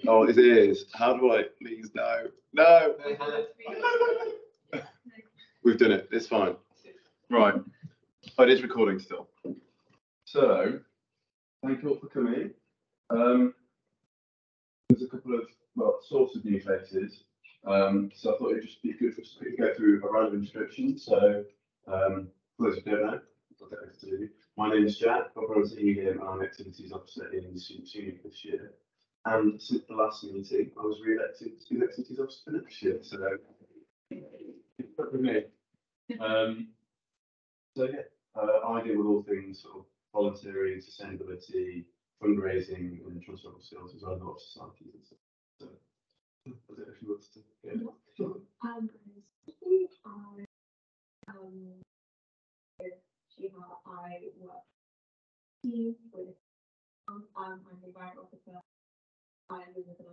Oh, his ears. How do I? Please, no. No. We've done it. It's fine. Right. Oh, it is recording still. So, thank you all for coming. There's a couple of, sorts of new faces. So I thought it'd just be good for us to go through a round of introductions. So, for those who don't know, I'll get over to you. My name is Jack. I'm from and I'm Activities Officer in Student Union this year. And since the last meeting, I was re-elected to be the Activities Officer for next year. So, it's with me. So yeah, I deal with all things sort of volunteering, sustainability, fundraising, and transferable skills, as well as a lot of societies and stuff. So, I don't know if you want to. Yeah. I work team with I'm the environment officer. I live with an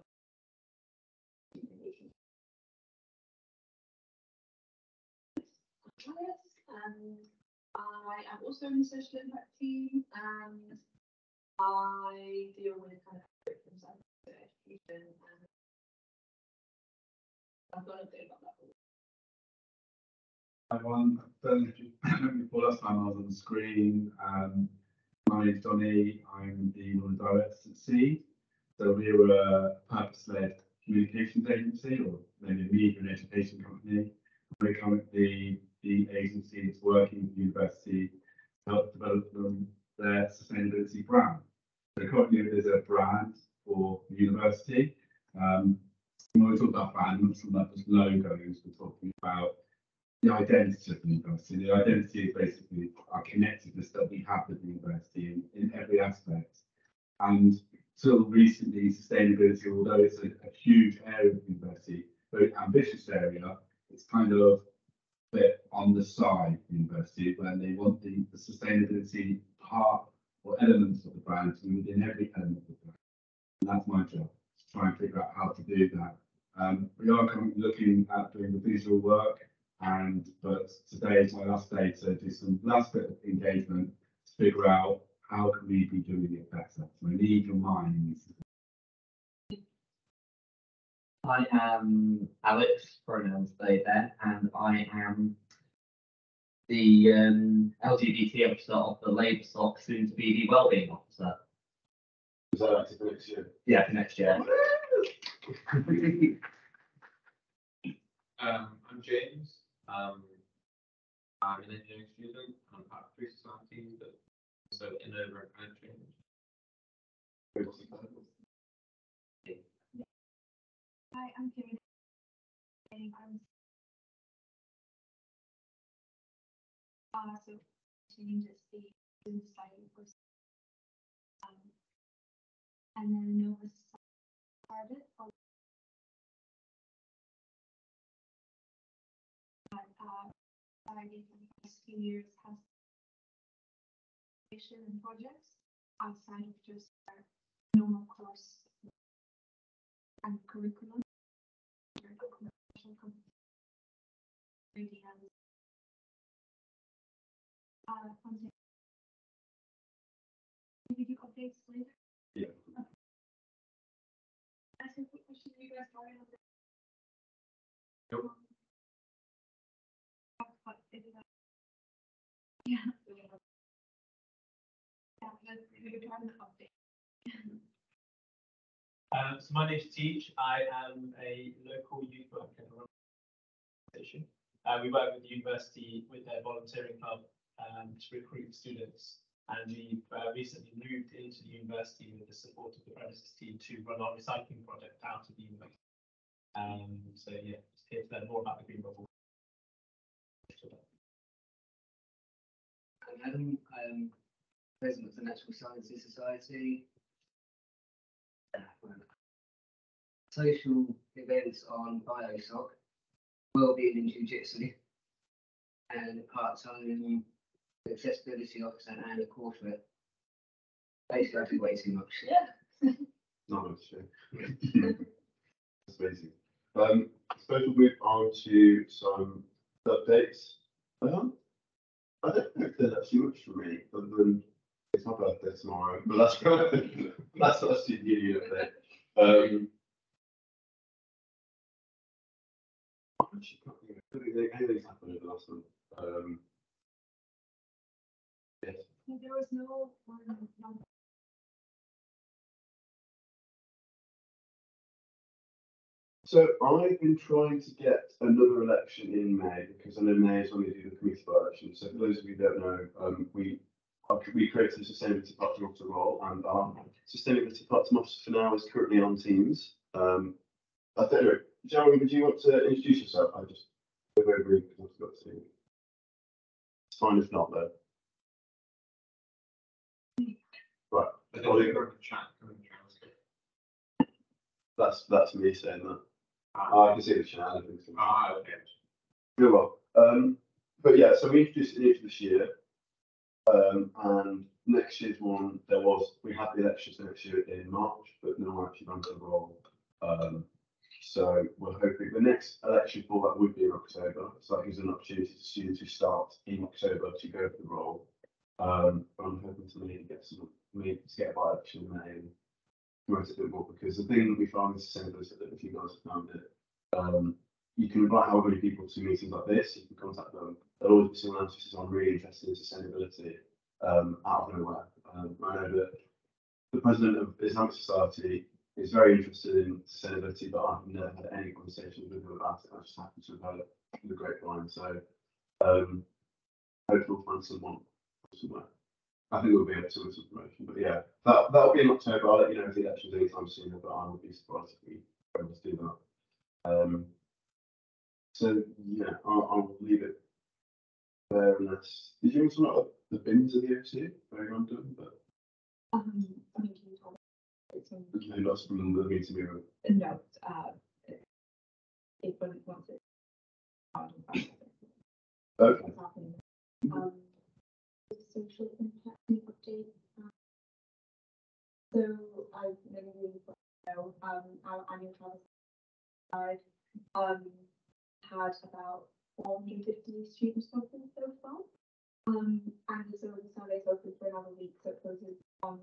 and I am also in the social impact team, and I deal with kind of curriculum side of education, and I've got a bit about that. Hi everyone, before last time I was on the screen. My name's Donny. I'm the Northern Director at SEED. So we're a purpose-led communications agency, or maybe a media and education company. We're currently the agency that's working with the university to help develop their sustainability brand. So currently there's a brand for the university. When we talk about brand, we're not talking about just logos, we're talking about the identity of the university. The identity is basically our connectedness that we have with the university in every aspect. And till recently, sustainability, although it's a huge area of the university, very ambitious area, it's kind of a bit on the side of the university, when they want the sustainability part or elements of the brand to be within every element of the brand. And that's my job, to try and figure out how to do that. We are currently looking at doing the visual work, but today is my last day to do some last bit of engagement to figure out how can we be doing it better. So I need your minds. I am Alex, pronouns they them, and I am the LGBT officer of the Labour Stock, soon to be the Wellbeing Officer. Is that active for next year? Yeah, for next year. I'm James. I'm an engineering student. I'm part of 3 societies, but also in over and climate change. Hi, I'm Karen. So change is the student society first, and then Nova started. I did for the past few years has and projects outside of just our normal course and curriculum. Maybe do updates later. Yeah. Ask a quick question. You guys already have this? Nope. Yeah. We're trying to update. So my name is Teach. I am a local youth worker organization. We work with the university with their volunteering club to recruit students, and we've recently moved into the university with the support of the premises team to run our recycling project out of the university. So yeah, just here to learn more about the Green Bubble. I'm Adam. I'm president of the Natural Sciences Society. Social events on BioSoc, wellbeing in Jiu-Jitsu, and part-time accessibility officer and a corporate. Basically, I do way too much. Yeah. Not much. That's amazing. I suppose we'll move on to some updates. I don't know if there's actually much for me, other than it's my birthday tomorrow, but that's last student union update. Actually, can't think of anything's happened in the last month. Yes. There was no one. So I've been trying to get another election in May because I know May is when we do the committee election. So for those of you who don't know, we created a sustainability platform officer role, and our sustainability platform officer for now is currently on Teams. I don't know, Jeremy, would you want to introduce yourself? I just very brief because I forgot to. It's fine if not though. Right. I think we're going to chat. That's me saying that. I can see the chat. I think so. Okay. Very well. But yeah, so we introduced it into this year. And next year's one, we had the elections next year in March, but no one actually ran for the role. So we're hoping the next election for that would be in October. So that gives an opportunity to students who start in October to go for the role. But I'm hoping to maybe get a by-election in May and promote it a bit more, because the thing that we found with sustainability, that if you guys have found it, you can invite how many people to meetings like this, you can contact them. There'll always be someone else who's really interested in sustainability out of nowhere. I know that the president of Islamic Society is very interested in sustainability, but I've never had any conversations with him about it. I just happen to have had the grapevine. So hopefully we'll find someone somewhere. I think we'll be able to with some promotion. But yeah, that'll be in October. I'll let you know if the election's anytime sooner, but I would be surprised if we were able to do that. So yeah, I'll leave it there unless. Did you want to know the bins of the OC? Very random, but. Thank you, Tom. Okay, lots from the meeting we were. No, it wouldn't want to. Okay. Social impact update. So I maybe really know our annual travel guide had about 450 students open so far. And so the survey's open for another week, so it closes on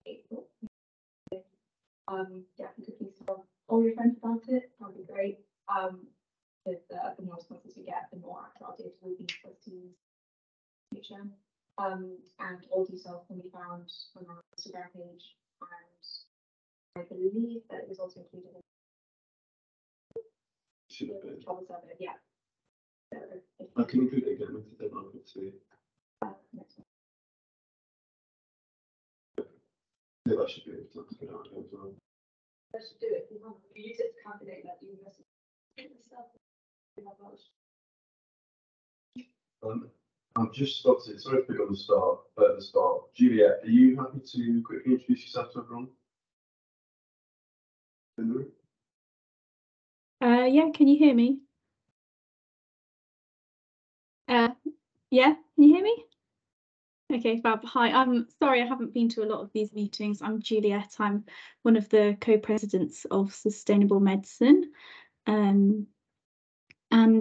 April. Yeah, if you could please tell all your friends about it, that'd be great. The more responses we get, the more accurate data will be for students in the future. And all details can be found on our Instagram page, and I believe that it was also included in the travel survey. Yeah. So I can include it again if you don't want to see. Next one. Yeah, that should be able to get out as well. That should do it. You use it to calculate that university stuff. I've just spotted, sorry to pick on the start, but at the start, Juliet, are you happy to quickly introduce yourself to everyone? In the room? Yeah, can you hear me? Yeah, can you hear me? Okay, Fab. Hi, I'm sorry I haven't been to a lot of these meetings. I'm Juliet. I'm one of the co-presidents of Sustainable Medicine. And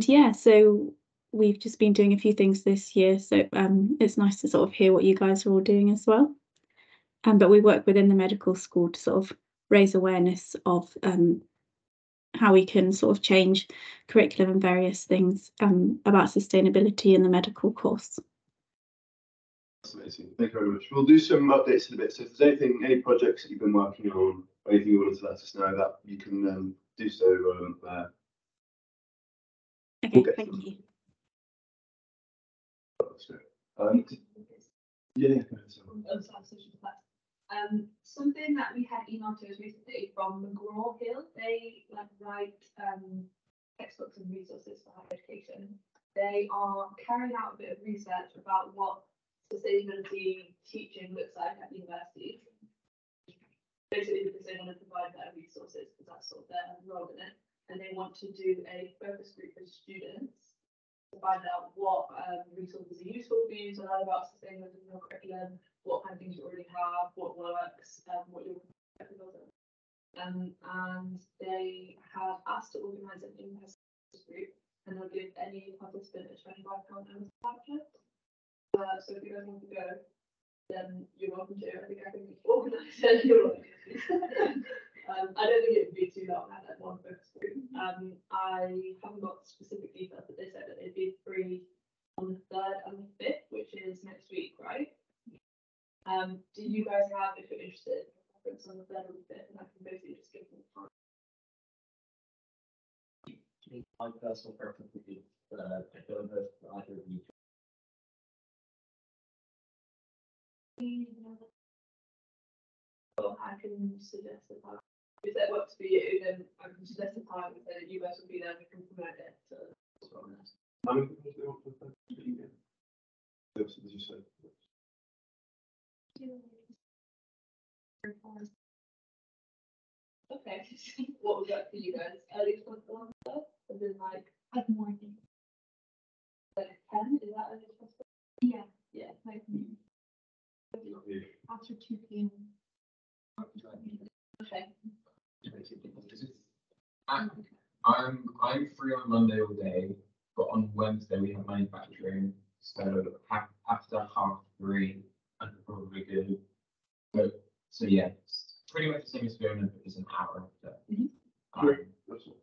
yeah, so we've just been doing a few things this year, so it's nice to sort of hear what you guys are all doing as well. But we work within the medical school to sort of raise awareness of how we can sort of change curriculum and various things about sustainability in the medical course. That's amazing. Thank you very much. We'll do some updates in a bit. So if there's any projects that you've been working on, or anything you wanted to let us know, that you can do so there. Okay, thank you. That's great. Yeah. Something that we had emailed to us recently from McGraw-Hill, they write textbooks and resources for higher education. They are carrying out a bit of research about what sustainability teaching looks like at universities. Basically, because they want to provide better resources, because that's sort of their role in it, and they want to do a focus group with students to find out what resources are useful for you to learn about sustainability in your curriculum, what kind of things you already have, what works, what you're and they have asked to organise an in-person group, and they'll give any participant a £25 voucher. So if you guys want to go, then you're welcome to. I think I can organise it. You're welcome to. I some of them a bit, and I can basically just give them time. My personal preference would be I don't know if either of you. Well, I can suggest a time. If that works for you, then I can suggest a time, and then you guys will be there, we can promote it to. How many people do they want to play? Did you say? Okay, what would work for you guys? Early possible answer, as in like I'd morning. like 10, is that early possible? Yeah, Yeah, like after 2 p.m. okay. I'm free on Monday all day, but on Wednesday we have manufacturing, so after 3:30, I could probably do. So yeah, it's pretty much the same as Fiona, but it's an hour after. That's all.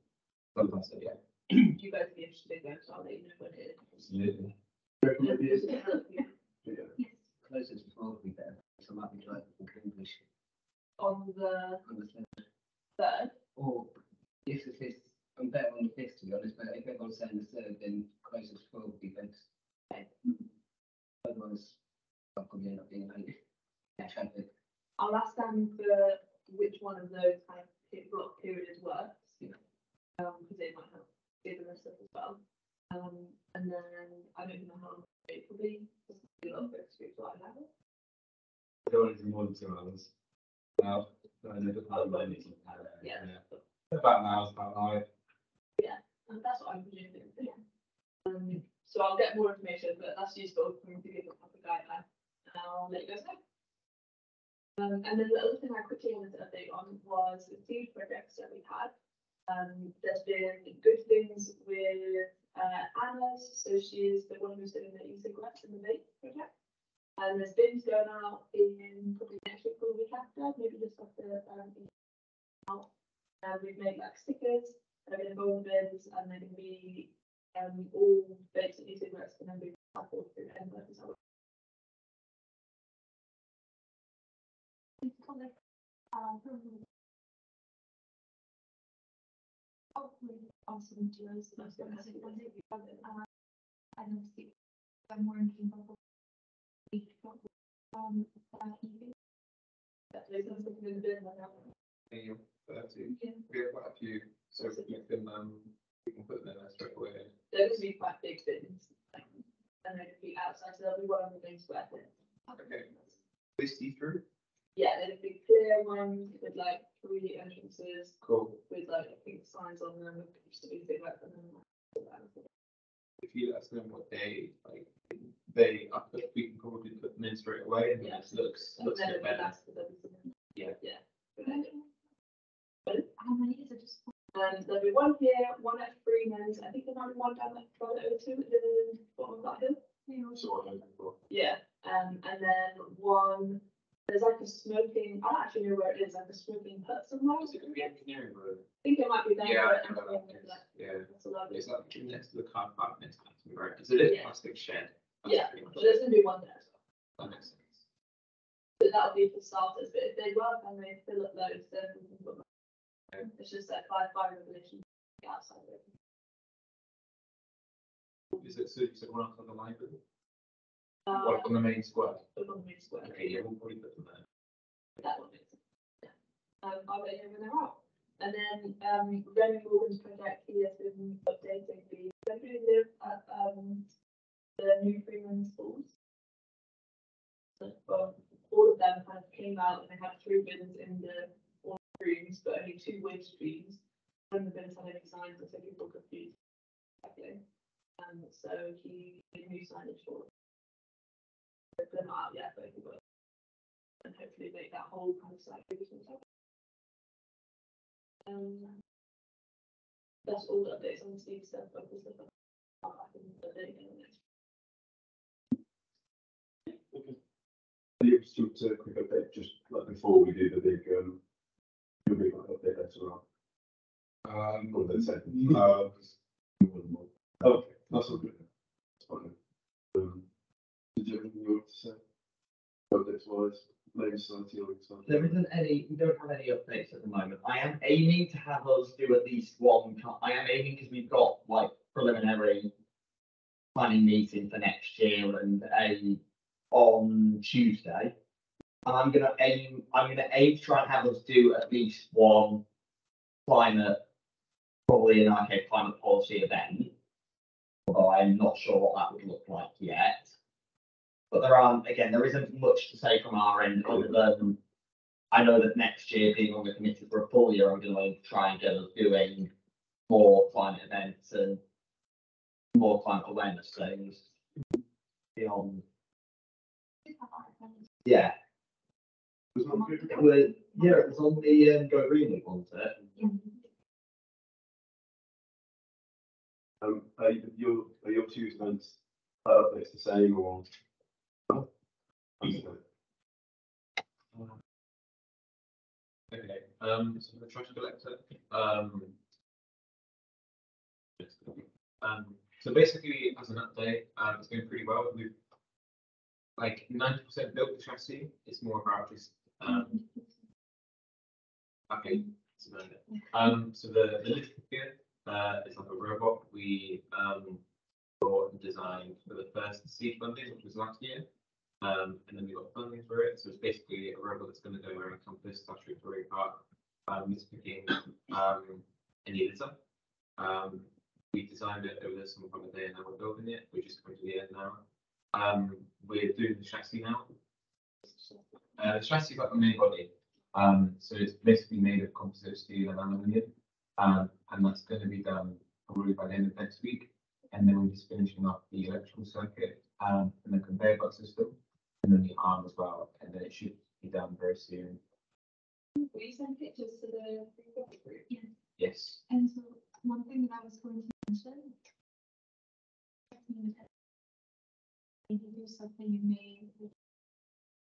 But that's it, yeah. You guys be interested in going, so I'll let you know when it is. Absolutely. Yeah. Closest to 12 would be better, so I might be driving from Cambridge On the on the 3rd. third, Or if the 5th, I'm better on the 5th to be honest, but if everyone's saying the 3rd, then closest to 12 would be best. Otherwise, I'll probably end up being late. Yeah, traffic. I'll ask them for which one of those kind of block periods works. Because they might have given us stuff as well. And then I don't know how long it will be. Just a little bit of what I have. I don't want to do more than 2 hours. Now, I know that Yeah. about an hour's about right. And that's what I'm presuming. So I'll get more information, but that's useful for me to give a proper guideline. And I'll let you guys know. And then the other thing I quickly wanted to update on was the seed projects that we had. There's been good things with Anna's, so she's the one who's doing the e-cigarettes in the vape project. And there's bins going out in probably next week or the week after, maybe just after out. We've made like stickers, they're going to go in the bins, and they're going to be all vapes and e-cigarettes can then be sampled through envelopes. Awesome duos. I don't see. I'm working for We have quite a few, so we can put them in there straight away. They're going to be quite big bins, and they're going to be outside, so there'll be one of the big square bins. Okay. They see through? Yeah, they're the clear ones with like 3 entrances, Cool. with like I think signs on them, just to be big like and then If you let us know what day, we can probably put them in straight away and Yeah. it looks a bit better. Yeah. Yeah. how many is it? Just There'll be one here, one at Freeman's. I think there might be one down at O2 in the bottom of that hill. That's what I'm looking for. Yeah. And then one. There's like a smoking. I don't actually know where it is. Like a smoking hut somewhere. Is it going to be engineering room? I think it might be there. Yeah, but I know where that is. Yeah. That's a lovely. It's like next to the car park next to me, right? Is it a Yeah. plastic shed? That's Yeah, pretty much but there's it. gonna be one there as well. That makes sense. So that'll be for starters, but if they work and they fill up loads, then we can put them. Okay. It's just like five revolution outside of it. Is it, so you said one outside the library? What, on the main square? Put on the main square. Okay, yeah, we'll probably put them there. That one makes sense. Yeah. I'll let you know when they're out. And then Remy Morgan's project, he has been updating the who live at the new Freeman schools. All of them kind of came out and they had 3 bins in the all rooms, but only 2 waste streams. One of the bins had any signs, so people could use exactly. So he made new signage for them. They're not out yet, but he will. And hopefully make that whole kind of site bigger. That's all the updates on the Steve stuff, but there's stuff I can update in the next. Yeah, just a quick update, just like before we do the big, you'll be like update later on. Or the second. Okay, that's all good. That's fine. Did you have anything you want to say? Updates wise, Labour Society or something? There isn't any, we don't have any updates at the moment. I am aiming to have us do at least one, I am aiming because we've got like preliminary planning meeting for next year and on Tuesday. And I'm gonna aim to try and have us do at least one climate, probably in our case, climate policy event. Although I'm not sure what that would look like yet. But there isn't much to say from our end other than I know that next year, being on the committee for a full year, I'm going to try and get us doing more climate events and more climate awareness things beyond. Yeah. Was not good. It was on the Go Green Week, wasn't it? Are your two events updates the same or? Okay, so the trash collector, so basically as an update, it's going pretty well. We've like 90% built the chassis. It's more about just, okay, so the lift gear, is like a robot we, bought and designed for the first seed funding, which was last year. And then we got funding for it. So it's basically a robot that's going to go around campus, Victoria Park, picking any litter. We designed it over the summer holiday and now we're building it. We're just coming to the end now. We're doing the chassis now. The chassis got the main body. So it's basically made of composite steel and aluminium. And that's going to be done probably by the end of next week. And then we're just finishing up the electrical circuit and the conveyor belt system. And then the arm as well, and then it should be done very soon. Will you send pictures to the group? Yeah. Yes. And so one thing that I was going to mention, maybe do something you may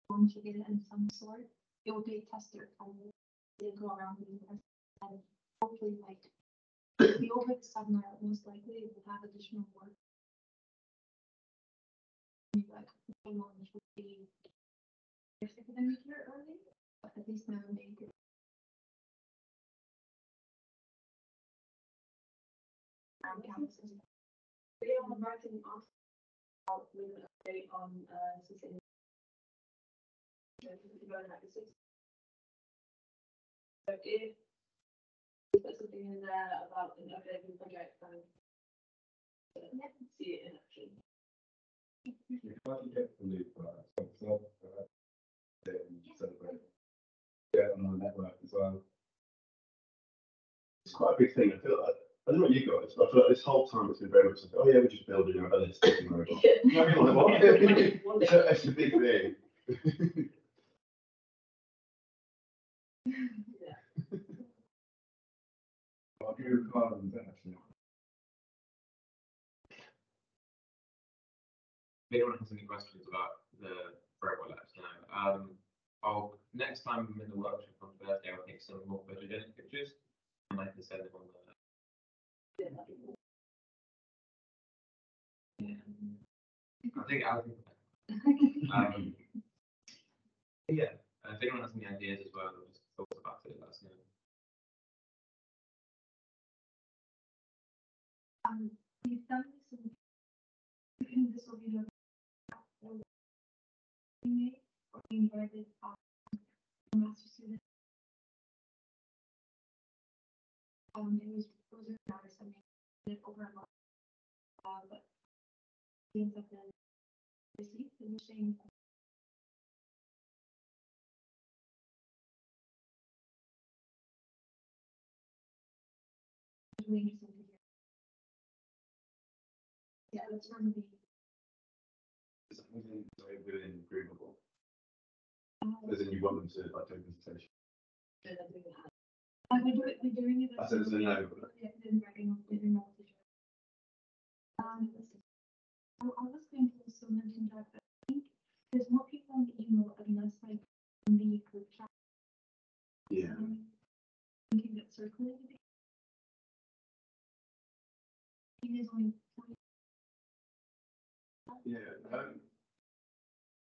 want to get it in some sort. It will be a tester and they'll go around and hopefully like the over the summer most likely will have additional work. Like launch would be if academic year early, but at least now make it. Campuses. We are writing an article with an update on sustainability. So if you put something in there about an updating project, then see it in action. How do you get the loop for that? Celebrate. Get on our network as well. It's quite a big thing. I feel like, I don't know what you guys, but I feel like this whole time it's been very much like, oh yeah, we're just building a listing robot. It's a big thing. I'll give you a card on that actually. If anyone has any questions about the robot, let us know. Next time I'm in the workshop on Thursday, I'll take some more photogenic pictures and I can send them on the. Yeah. I think I'll yeah. If anyone has any ideas as well, or just thoughts about it, let us know. We've done this in this will be we invited master student. It was nice. I mean, it over a month, but things have been busy, finishing. Really interesting to hear. Yeah, that's going to be. Is that something within Groovable? As in you want them to like do a presentation? We're doing it. I said it's a no. Yeah, I was going to also mention that I think there's more people on the email unless like in the group chat. Yeah. Thinking that circulated. It is only. Yeah.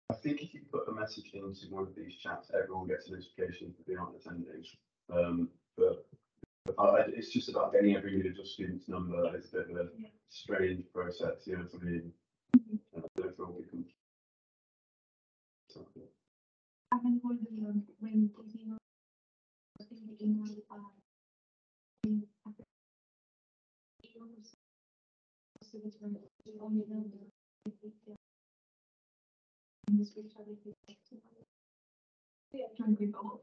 I think if you put a message into one of these chats, everyone gets a notification if they aren't attending. But it's just about getting every individual student's number. It's a bit of a strange process, you know what I mean? I don't know if it'll become something. I've been wondering when these emails, I think the email, yeah, trying to be bold.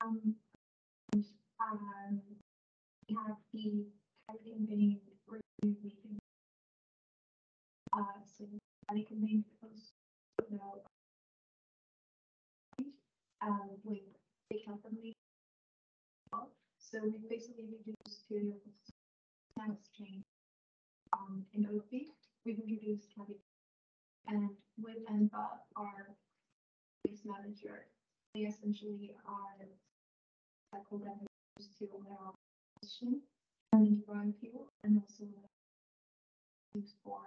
And we have the everything being reviewed meeting. So I can make those with the company. So we basically reduced to status change in OP. We've introduced Cabby and with Enva, our base manager, they essentially are cycle that we use to our position and run people and also use for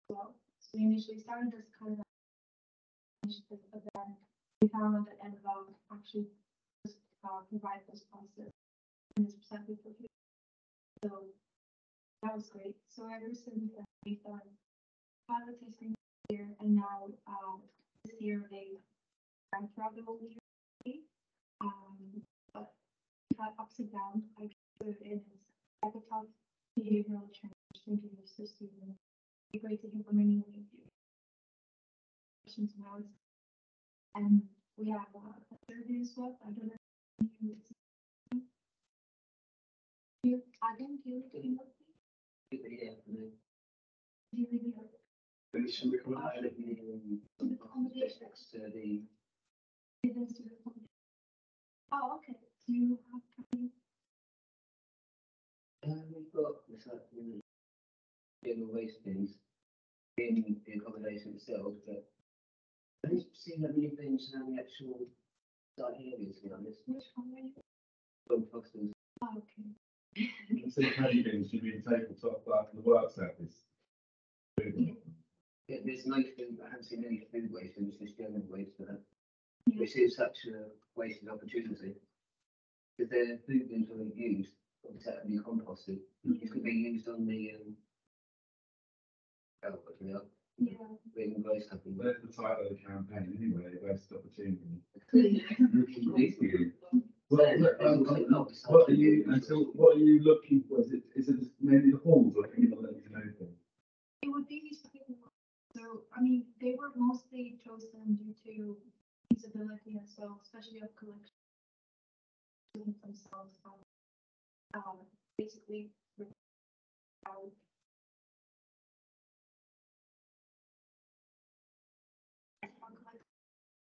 well. So we initially started as kind of initiative, but then we found that Enva actually provide this process and this perspective for people. So that was great. So ever since then, we've done pilot testing here, and now this year they ran throughout the whole year. But we've had ups and downs. I put it in as like a tough behavioral change to introduce the student. It'd be great to hear from anyone questions now. And we have a survey as well. I don't know. I didn't do it in oh, okay. Do you have We've got recycling general waste bins in the accommodation itself, but I haven't seen that many things around the actual site areas, to be honest. which one were you? From Foster's. Oh, okay. So many things should be tabletop like the work surface. Yeah, there's no food, I haven't seen any food waste, and it's just general waste for that. Which is such a wasted opportunity. Because their food bins are used, obviously that can be composted. It could be used on the Yeah. being waste happening. There's the title of the campaign anyway, waste opportunity. What are you looking for? Is it mainly the halls or anything that you can open? It would be these people. So, I mean, they were mostly chosen due to feasibility as well, especially of collection themselves. Basically, so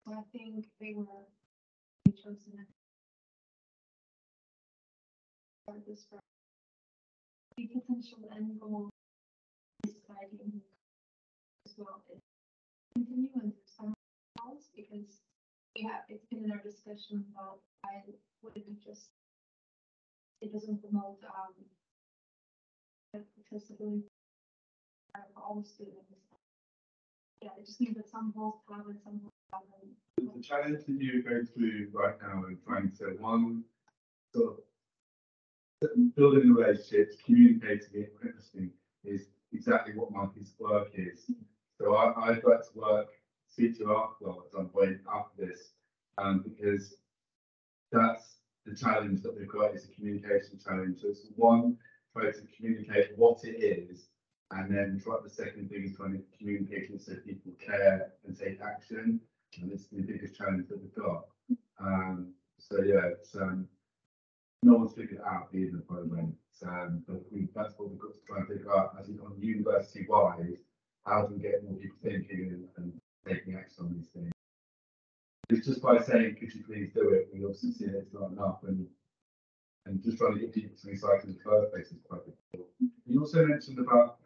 I think they were chosen for this for the potential end goal is society as well is continue and some else because it's been in our discussion about why would it be just it doesn't promote accessibility for all students. Yeah, it just means that some halls have and some halls haven't. The challenge that you go through right now and trying to one sort of building relationships, communicating it, interesting is exactly what my piece of work is. So I'd like to speak to art well at some point after this, because that's the challenge that we've got is a communication challenge. So it's one, try to communicate what it is, and then the second thing is trying to communicate it so people care and take action. And it's the biggest challenge that we've got. So yeah, it's no one's figured it out either, by the way. But that's what we've got to try and figure out as on university wide, how do we get more people thinking and taking action on these things. It's just by saying, could you please do it? We obviously see that it's not enough, and just trying to get people to recycle in the first place is quite difficult. You also mentioned about,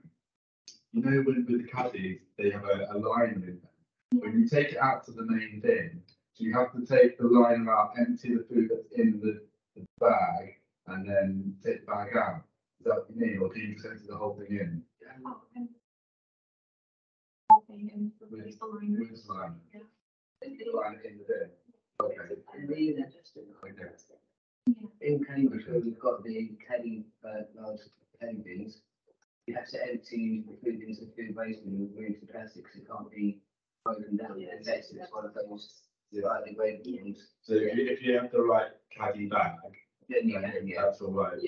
with the caddies, they have a liner in there. When you take it out to the main bin, so you have to take the liner out, empty the food that's in the bag, and then take the bag out. that what you mean, or do you censor the whole thing in? Oh, and and replace the line. With the line. Yeah. The line in the bin. Okay. And even Okay. in Cambridge, where we've got the Kelly, large Kelly bins, you have to empty the food into food waste and remove the plastics. It can't be broken down. Unless it's one of those slightly weighted ones. So if you have the right caddy bag, Then then that's all right.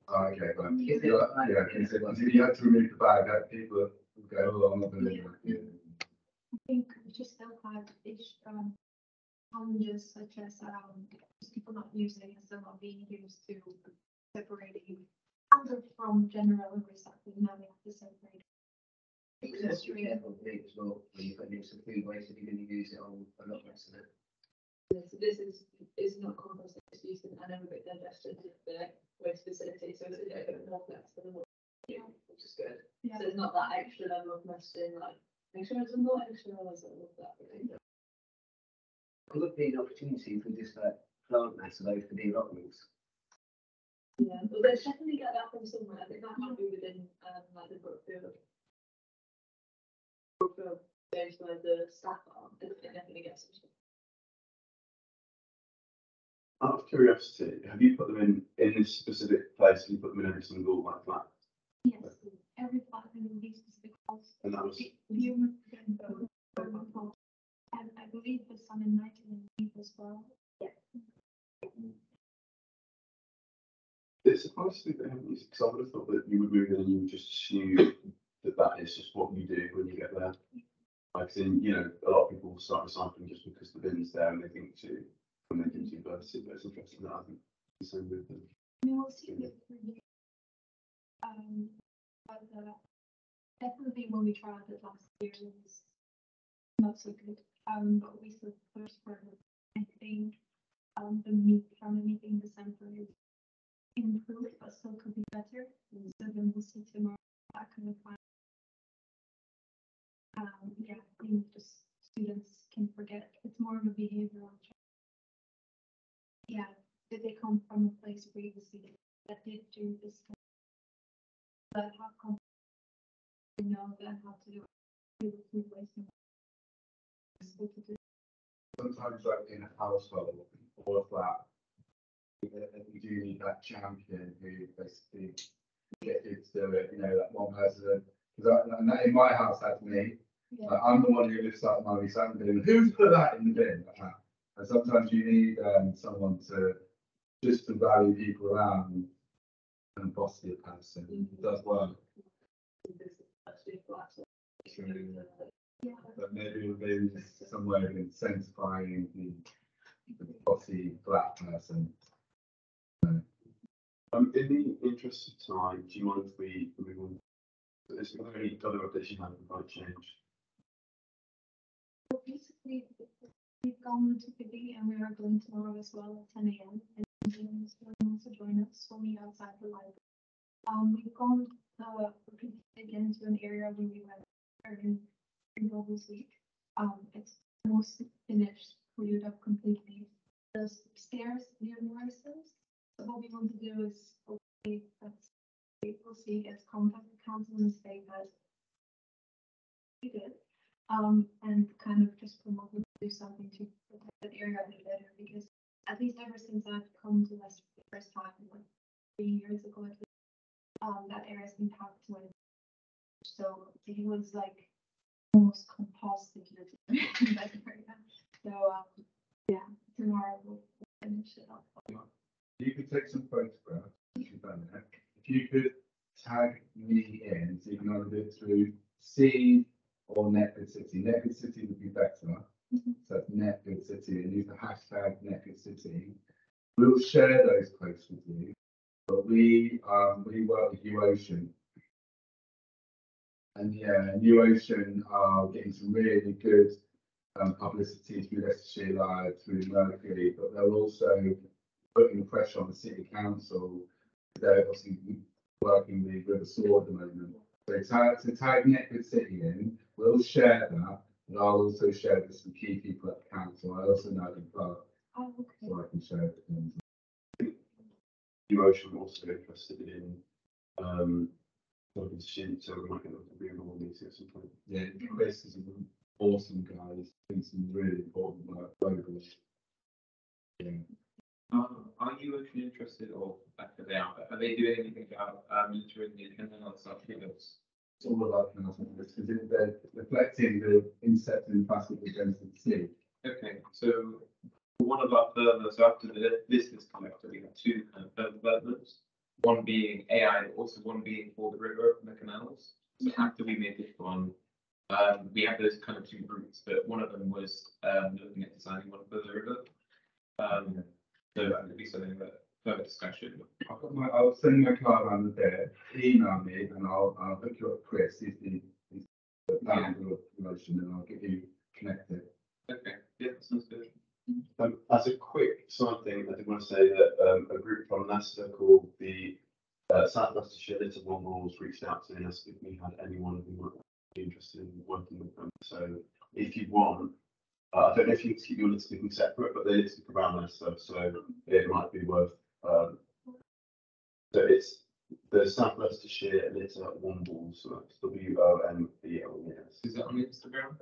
Oh, okay, right. Yeah, because if you had to remove the bag, that people would go, oh, I'm not going to do that. I think we just still have challenges such as people not using and still not being used to separating standard from general recycling. Now we have to separate. That's your careful thing as well. When you put in some food waste, if you're going to use it on a lot less than it. This is not compost, it's used in anaerobic digestion of the waste facility, so it's a little bit more flexible, which is good. Yeah. So it's not that extra level of messaging, like, make sure it's not extra levels of that. It would be an opportunity for just like plant mass of those for the allotments. Yeah, but let's definitely get that from somewhere. I think that might be within like the Brookfield days where the staff are. I think it definitely gets some stuff. Out of curiosity, have you put them in this specific place? Have you put them in every single like flat? Yes, every flat in these specific house. And that was And I believe there's some in Nightingale as well. Yeah. It's surprising that they haven't used it, because I would have thought that you would move in and you would just assume that that is just what you do when you get there. I've seen, you know, a lot of people start recycling just because the bin's there and they think to when they do university, but it's interesting that I think the same with them. I mean, we'll see with but definitely when we tried it last year, it was not so good. But we still push for, I think, the meat from anything December is improved, but still could be better. So then we'll see tomorrow that kind of fine. Yeah, I think just students can forget. It's more of a behavioral check. Yeah, did they come from a place previously that did do this kind of, that have come, you know, that have to do with food waste and Sometimes, like in a household or a flat, you do need that champion who basically gets you to do it. You know, that one person. And that in my house, that's me. yeah. I'm the one who lifts up my recycling bin. Who's put that in the bin? Like that? And sometimes you need someone to just to rally people around and boss the person. It does work. But maybe some way of incentivizing the bossy black person. In the interest of time, do you mind if we move on? Is there any other updates you have about change? Basically, we've gone to Piggy and we are going tomorrow as well at 10 a.m. and students will also join us. We'll meet outside the library. We've gone again to an area where we went in this week. It's almost finished, cleared up completely. The stairs near Morrison's. So what we want to do is hopefully we'll see it's contact the council and state that we did. And kind of just promote and do something to protect that area a bit better, because at least ever since I've come to Leicester for the first time, like 3 years ago at least, that area has been packed with. So it was like almost composted in that area. So yeah, tomorrow we'll finish it up. You could take some photographs if you've done that. If you could tag me in, so you can either do it through C or Netgood City. Netgood City would be better. So it's Netgood City, and use the hashtag Netgood City. We'll share those posts with you. But we work with U Ocean. And yeah, New Ocean are getting some really good publicity through Leicestershire Live, through Mercury, but they're also putting pressure on the City Council. They're obviously working with River Sword at the moment. So to tag Netgood City in, we'll share that, and I'll also share this with some key people at the council. I also know the club, Oh, okay. so I can share it with them. Emotion also interested in talking to students, so we might get them to be in all meeting at some point. Yeah, Chris is an awesome guy. He's doing some really important work globally. Yeah. Are you actually interested, or after they are they doing anything about monitoring the canal subfields? It's all about canals, because they're reflecting the insect and plastic that goes to the sea. Okay, so one of our further, so after this collector, we have two kind of further developments. One being AI, but also one being for the river and the canals. So after we made this one, we have those kind of two routes, but one of them was looking at designing one for the river. So that could be something that further discussion. I'll send my card around the day. Email me and I'll hook you up, Chris. He's the founder of promotion, and I'll get you connected. Okay, yeah, that sounds good. As a quick side thing, I did want to say that a group from Leicester called the South Leicestershire Litter Wombles reached out to me and asked if we had anyone who might be interested in working with them. So if you want, I don't know if you can keep your litter separate, but they litter around Leicester, so it might be worth. So it's the South Leicestershire Litter Wombles, so that's WOMBLES. Is that on Instagram?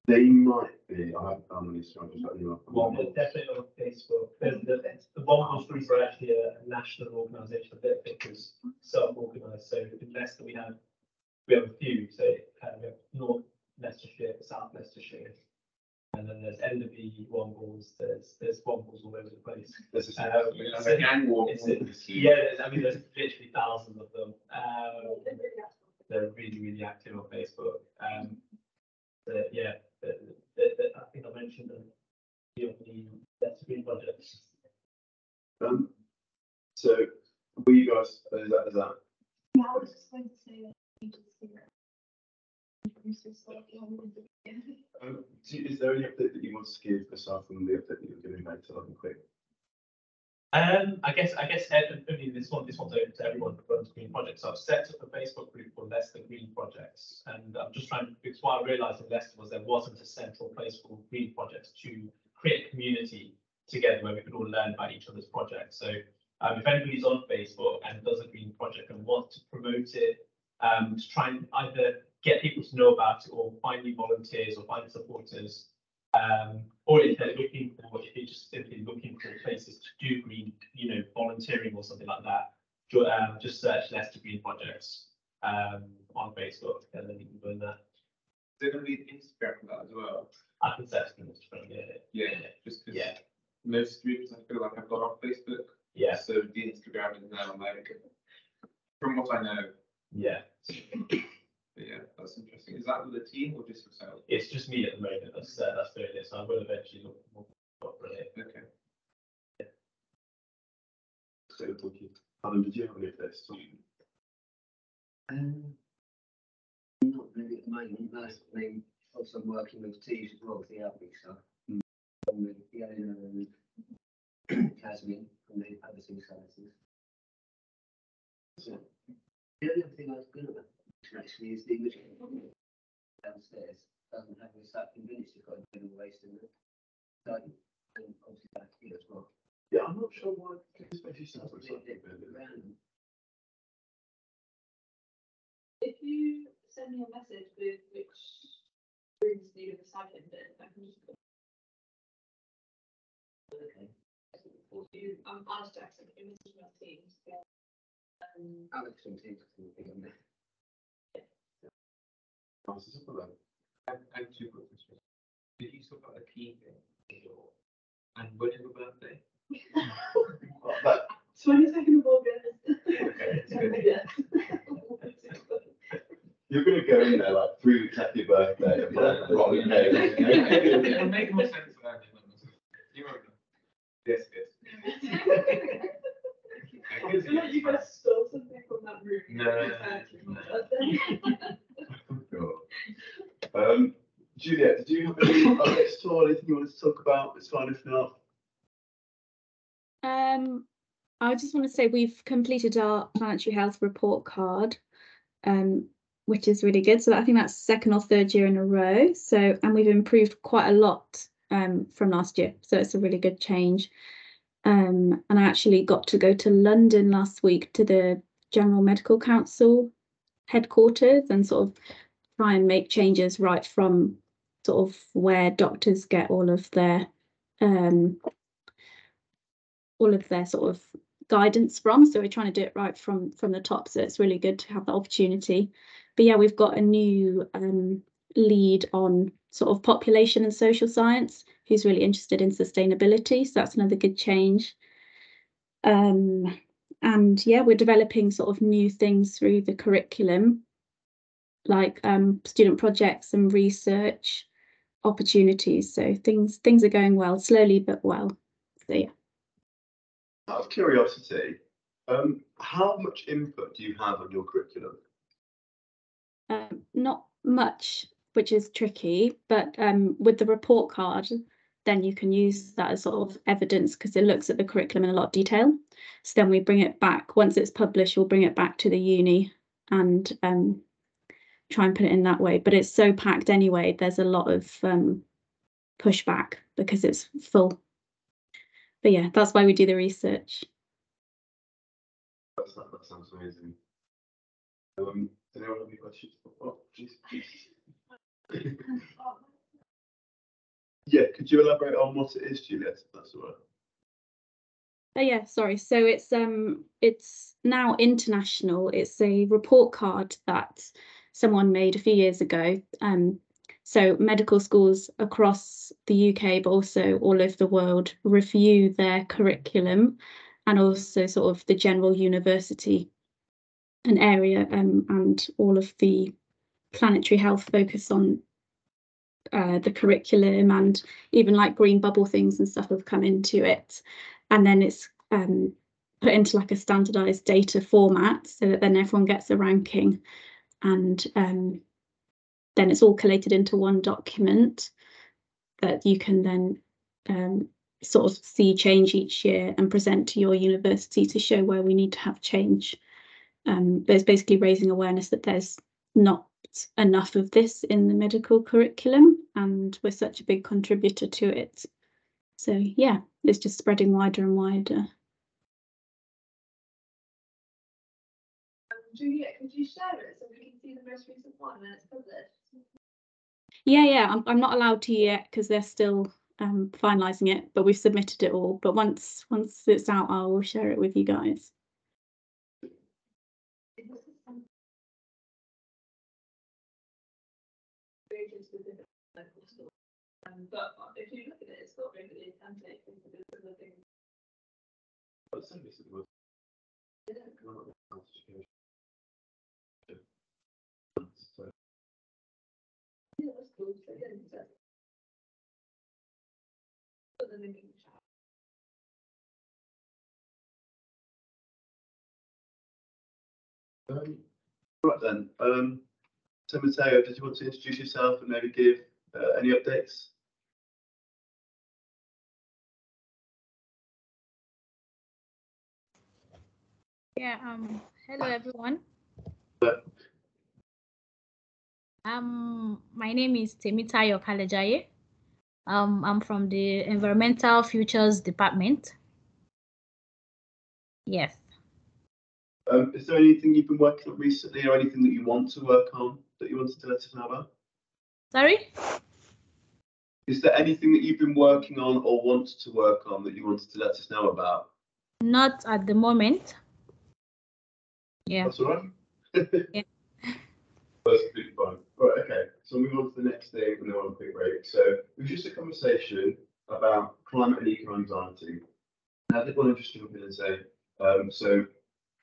They might be. I haven't found any, so I'm just letting you know. Well, they're definitely on Facebook. The Wombles Group are actually a national organisation. I don't think it's self-organised. So in Leicester we have a few. So we have North Leicestershire, South Leicestershire, and then there's Enderby Wombles. There's Wombles all over the place. There's a gang war. Yeah, I mean there's literally thousands of them. They're really active on Facebook. Yeah, I think I mentioned the Leicester Green projects. So, were you guys? Is that? Yeah, I was just going to say that you just see that. Is there any update that you want to give aside from the update that you're giving later? I'll be quick. I guess this one's open to everyone who runs green projects. So I've set up a Facebook group called Leicester Green Projects, and I'm just trying to, because what I realised in Leicester was there wasn't a central place for green projects to create a community together where we could all learn about each other's projects. So if anybody's on Facebook and does a green project and wants to promote it, to try and either get people to know about it or find new volunteers or find supporters. Or if you're just simply looking for places to do green, volunteering or something like that, just search Leicester Green Projects on Facebook, and then you can go in there. They're going to be Instagram for that as well. I can search them Instagram. Yeah, just because most groups I feel like I've got on Facebook. Yeah. So the Instagram is now like, from what I know. Yeah. But yeah, that's interesting. Is that with a team or just yourself? It's just me at the moment. That's doing it. So I will eventually look more for it. Okay. So, thank you. Alan, did you have any updates? Not really at the moment. That's me. Also, I'm working with Tees as well with the outreach stuff. With Fiona and Jasmine from the Overseas Services. The only other thing I was going to actually is the original downstairs doesn't have a recycling bin, it's just got a bin of waste in it. So, and obviously back here as well. Yeah, I'm not sure why. Especially sounds like Random. If you send me a message with which rooms need a recycling bin, I can just put. Okay. I'm Alice Jackson, in my teams. Alex from Tees can be on there. And two quick questions. Did you talk about a key thing? And when is your birthday? 22nd of August. Okay. Yeah. You're going to go in there like 3 weeks after your birthday. It'll make more sense than you won't know. Yes, yes. I feel like you guys stole something from that room. No. Juliet, did you have any updates at all? Anything you wanted to talk about? It's fine if not. I just want to say we've completed our planetary health report card, which is really good. So I think that's second or third year in a row. So, and we've improved quite a lot from last year. So it's a really good change. And I actually got to go to London last week to the General Medical Council headquarters and sort of try and make changes right from sort of where doctors get all of their sort of guidance from. So we're trying to do it right from the top. So it's really good to have the opportunity. But yeah, we've got a new lead on sort of population and social science who's really interested in sustainability. So that's another good change. And yeah, we're developing sort of new things through the curriculum, like student projects and research opportunities. So things are going well, slowly but well. So yeah. Out of curiosity, how much input do you have on your curriculum? Not much, which is tricky, but with the report card, then you can use that as sort of evidence because it looks at the curriculum in a lot of detail. So then we bring it back, once it's published, we'll bring it back to the uni and try and put it in that way. But it's so packed anyway, there's a lot of pushback because it's full. But yeah, that's why we do the research. That sounds amazing. Does anyone have any questions? Oh, geez. Yeah, could you elaborate on what it is, Juliet, if that's all right? Oh yeah, sorry. So it's now international. It's a report card that someone made a few years ago. So medical schools across the UK, but also all over the world, review their curriculum and also sort of the general university and area and all of the planetary health focus on the curriculum, and even like green bubble things and stuff have come into it. And then it's put into like a standardized data format so that then everyone gets a ranking, and then it's all collated into one document that you can then sort of see change each year and present to your university to show where we need to have change. But it's basically raising awareness that there's not enough of this in the medical curriculum and we're such a big contributor to it. So yeah, it's just spreading wider and wider. Juliet, could you share it so we can see the most recent one when it's published? Yeah, I'm not allowed to yet because they're still finalising it, but we've submitted it all. But once it's out, I will share it with you guys. But if you look at it, it's not really a template for the similar thing. Yeah, that's cool. So, yeah, exactly. Put the link in the chat. Right then. So Matteo, did you want to introduce yourself and maybe give any updates? Yeah, hello everyone. My name is Temitayo Kalejaye. I'm from the Environmental Futures Department. Yes. Is there anything you've been working on recently or anything that you want to work on that you wanted to let us know about? Sorry? Is there anything that you've been working on or want to work on that you wanted to let us know about? Not at the moment. Yeah. That's all right. Yeah. That's completely fine. Right, okay. So we'll move on to the next thing and then we'll have a quick break. So it was just a conversation about climate and eco anxiety. Now, I did want to just jump in and say, so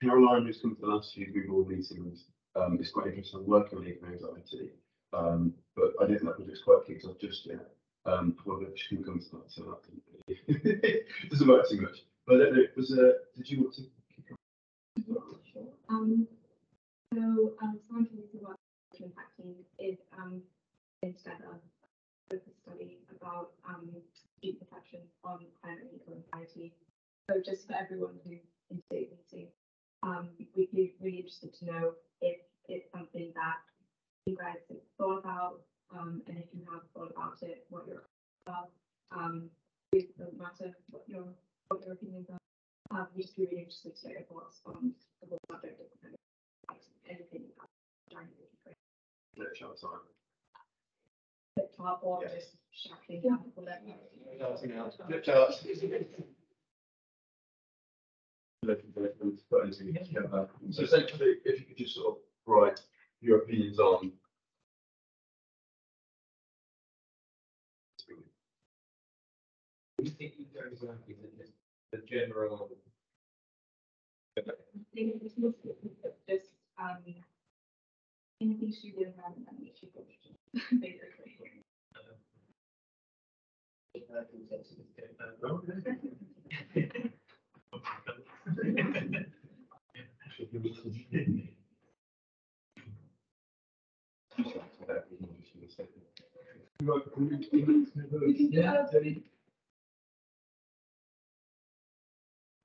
Caroline, who's come to the last few Google meetings, is quite interested in working on eco anxiety. But I don't think that project's quite kicked off just yet. However, she can come to that, so that doesn't work too much. But I don't know, did you want to kick off? So scientific work impacting is instead of a study about student protection on climate and eco anxiety. So just for everyone who's in today's meeting, we'd be really interested to know if it's something that you guys have thought about, and if you have thought about it, what you're about. It doesn't matter what your what their opinions are. I'm just really interested to hear what's on the whole subject of anything. Let's show time. Or Yeah. just shouting down whatever. Flip charts. So essentially, if you could just sort of write your opinions on. We think in terms of the general. Just anything studio around and which you basically.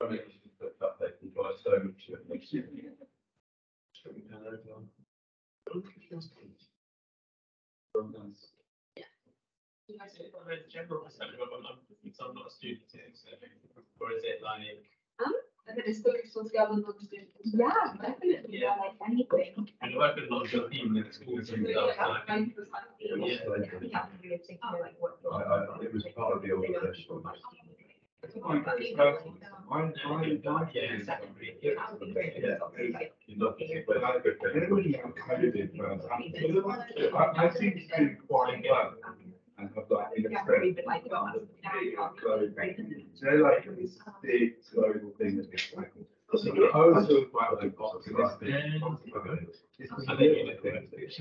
I mean, you can put that there, you guys so much. General assessment, I'm not a student here, so, or is it like? And then it's focused on government students. Yeah, definitely. Yeah, like anything. And I've been a lot of people in schools and stuff. It was part of the old version. I seem to do quite well and have like illustrated. So like this big global thing that is like. I was sort of quite like box. Should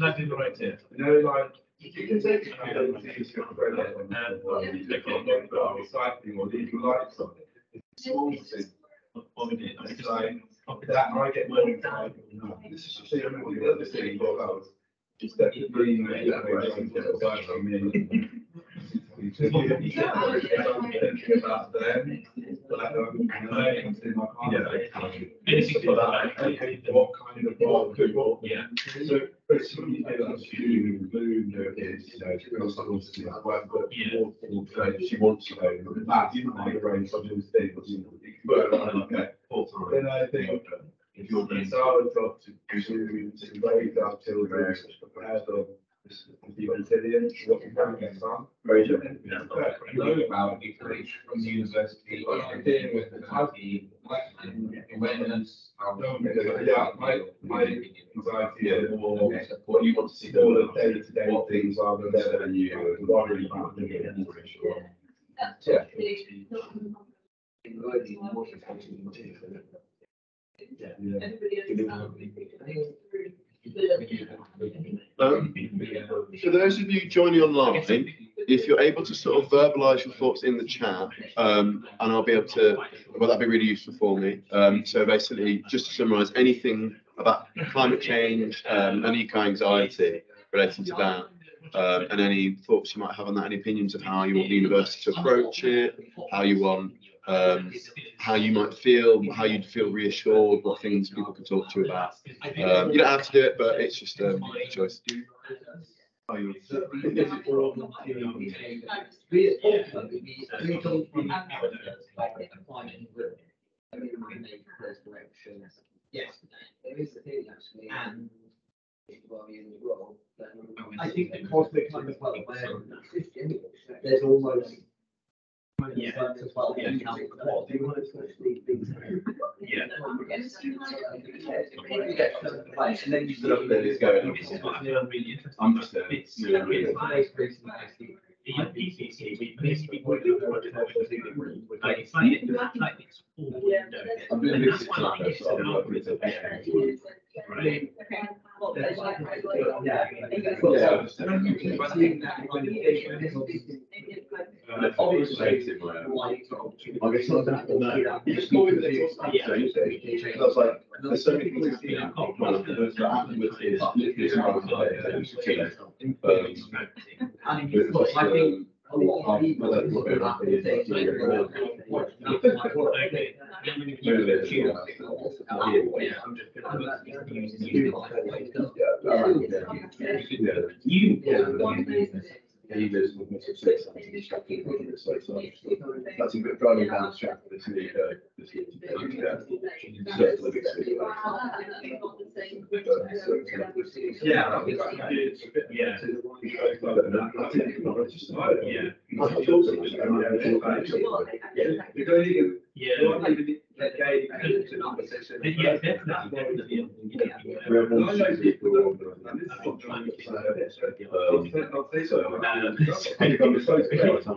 I do the right tip? You know, like you can take it recycling or legal lights on it. It's small things. It's like that I get more time. This is just the other thing about it's definitely about them, what kind of what Yeah. So basically you do that student blue is she wants to know that's my range of things. But okay. Then I think if you're it's our job to raise our children to prepare them be resilient, what we can get on. Very good. Know about it from the university, dealing with the awareness. Yeah, my anxiety is more what you want to see, all the day-to-day things rather than you worry about the For those of you joining online, if you're able to sort of verbalise your thoughts in the chat, and I'll be able to, well, that'd be really useful for me. So basically, just to summarise, anything about climate change, any eco-anxiety relating to that, and any thoughts you might have on that, any opinions of how you want the university to approach it, how you want, how you might feel, how you'd feel reassured, what things people could talk to you about. You don't have to do it, but it's just a choice. Yes, there is a thing actually, and I think the conflict kind of well, there's almost. Yeah. And then you sort of let it go. I'm just there. I'm doing this. I guess not that, but no. You just go in there. That's like, there's so many things that afterwards is this I think a lot of people he lives in the city centre, he's tracking it, so that's a bit driving down the track this week, I just feel like I can focus on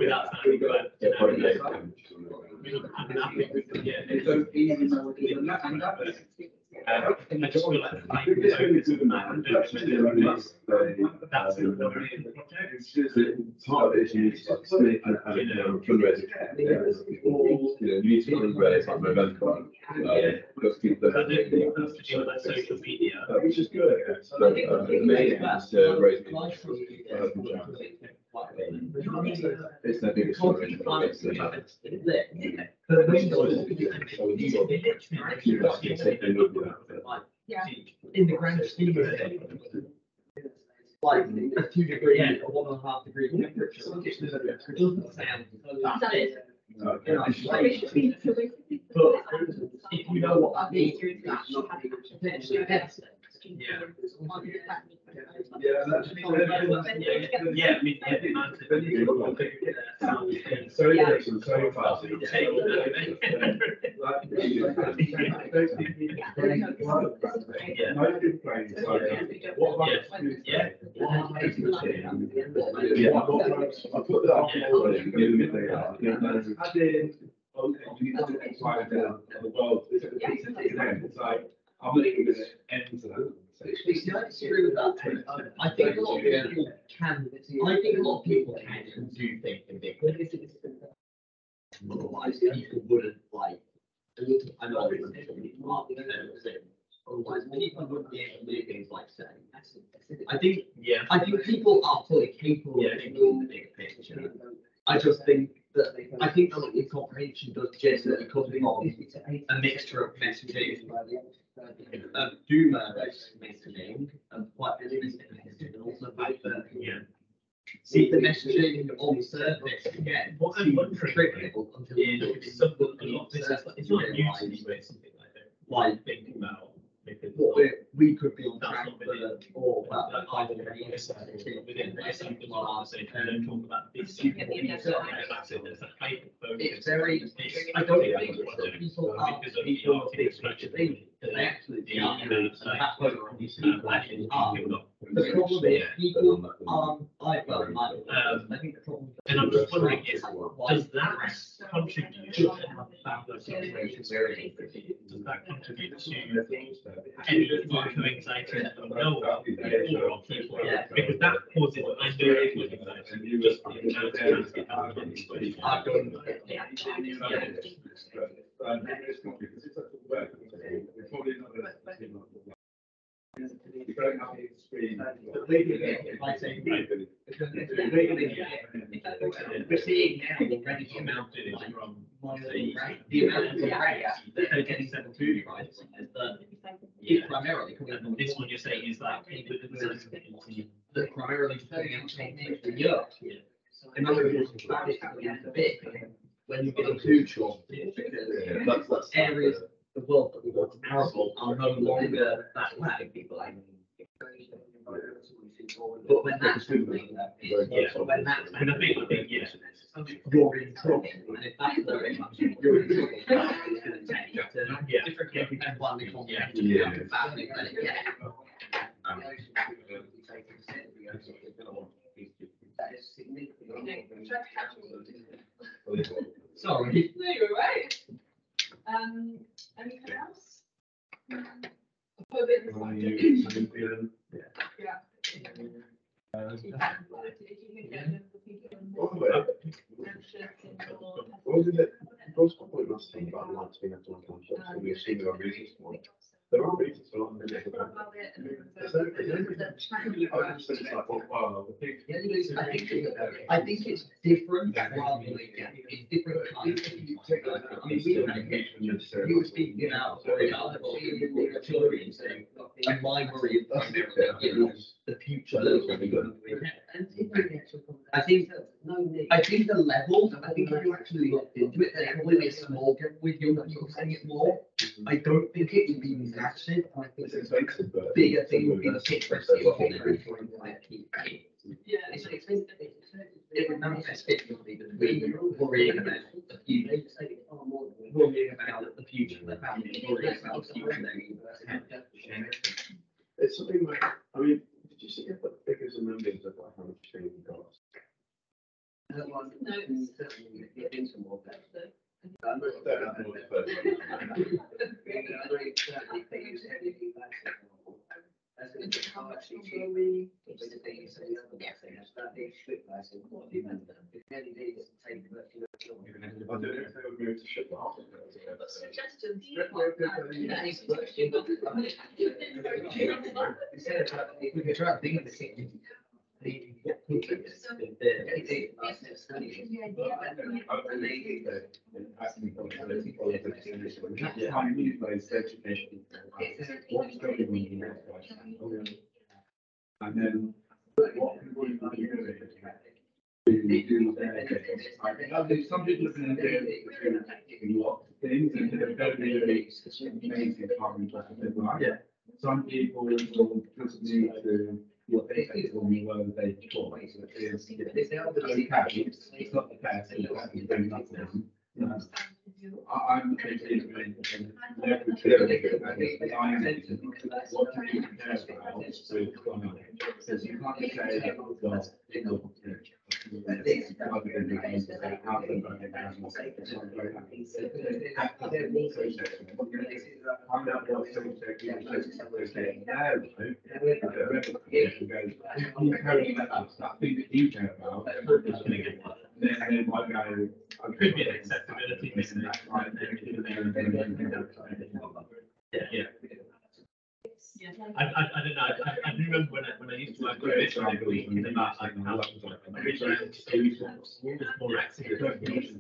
that and do it. That's the project. Part of it is you need to like split and fundraising. You need to fundraise like November. Because people I don't think that's to do with like social media. which is good. But the main aim is to raise money. It's their biggest In the grand scheme of things, like a 2 degree or 1.5 degree temperature, it doesn't sound that big. In isolation. But if you know what that means, that's potentially better. Yeah. Yeah, that's. Yeah, I mean, So interesting, so fast. I'm making this end to that. It's true that I think a lot of people can. I think a lot of people can and do think in big ways. Otherwise, people wouldn't like. I know otherwise people wouldn't be able to do things like saying. I think people are fully capable of thinking the big picture. I just think that the comprehension does generally come from a mixture of messaging, doom-based messaging, and quite pessimistic messaging, and also both see the messaging on the surface again. What I'm wondering trivial until is something a lot of this is it's not usually something like that. Like think about because what we could be on that's track not for, within or that within this and talk about this. That's it. There's a hyper focus. it's very. I don't think that people are big thing. They actually are. That's what the problem is people I think the problem. And I'm just wondering if does that contribute to any anxiety that we know about people? Because that causes anxiety just We're seeing now already the amount they're getting 7 right is that primarily coming from this one you're saying is that that primarily putting out techniques for Europe. Imagine that is happening a bit when you get food shortage because that's areas of the world that we want to arable are no longer that way. But when that's happening, when that's and I think you're in trouble, and if that's the reaction, you're in trouble. It's going to take to and one sorry. No, you're right. Anything else? There are reasons for not. I think it's different rather than it's different kinds of I mean, you were speaking about and my worry about the future. I think the level, I think if you actually looked into it, there's probably a small gap with young people saying it more. I don't think it would be massive. I think it's a bigger thing would be the secrecy of it. Yeah. It would manifest differently between worrying about the future, worrying about the future, the family, worrying about the future. It's something like, I mean, did you see the figures and numbers of like how much training you got? I don't know if they would move to ship off. We could try to think of the same. And then what people do some people have been doing lots of things and they're very amazing carbon positive life. Some people will just need to what they say when you learn they thought it's okay. It's not the best, it's actually doing nothing. I'm a big believer in leverage. What do you care about with climate? Because you can't say, oh God, Could be an acceptability thing. Yeah. I don't know. I remember when I used to work with this, I believe about like how more active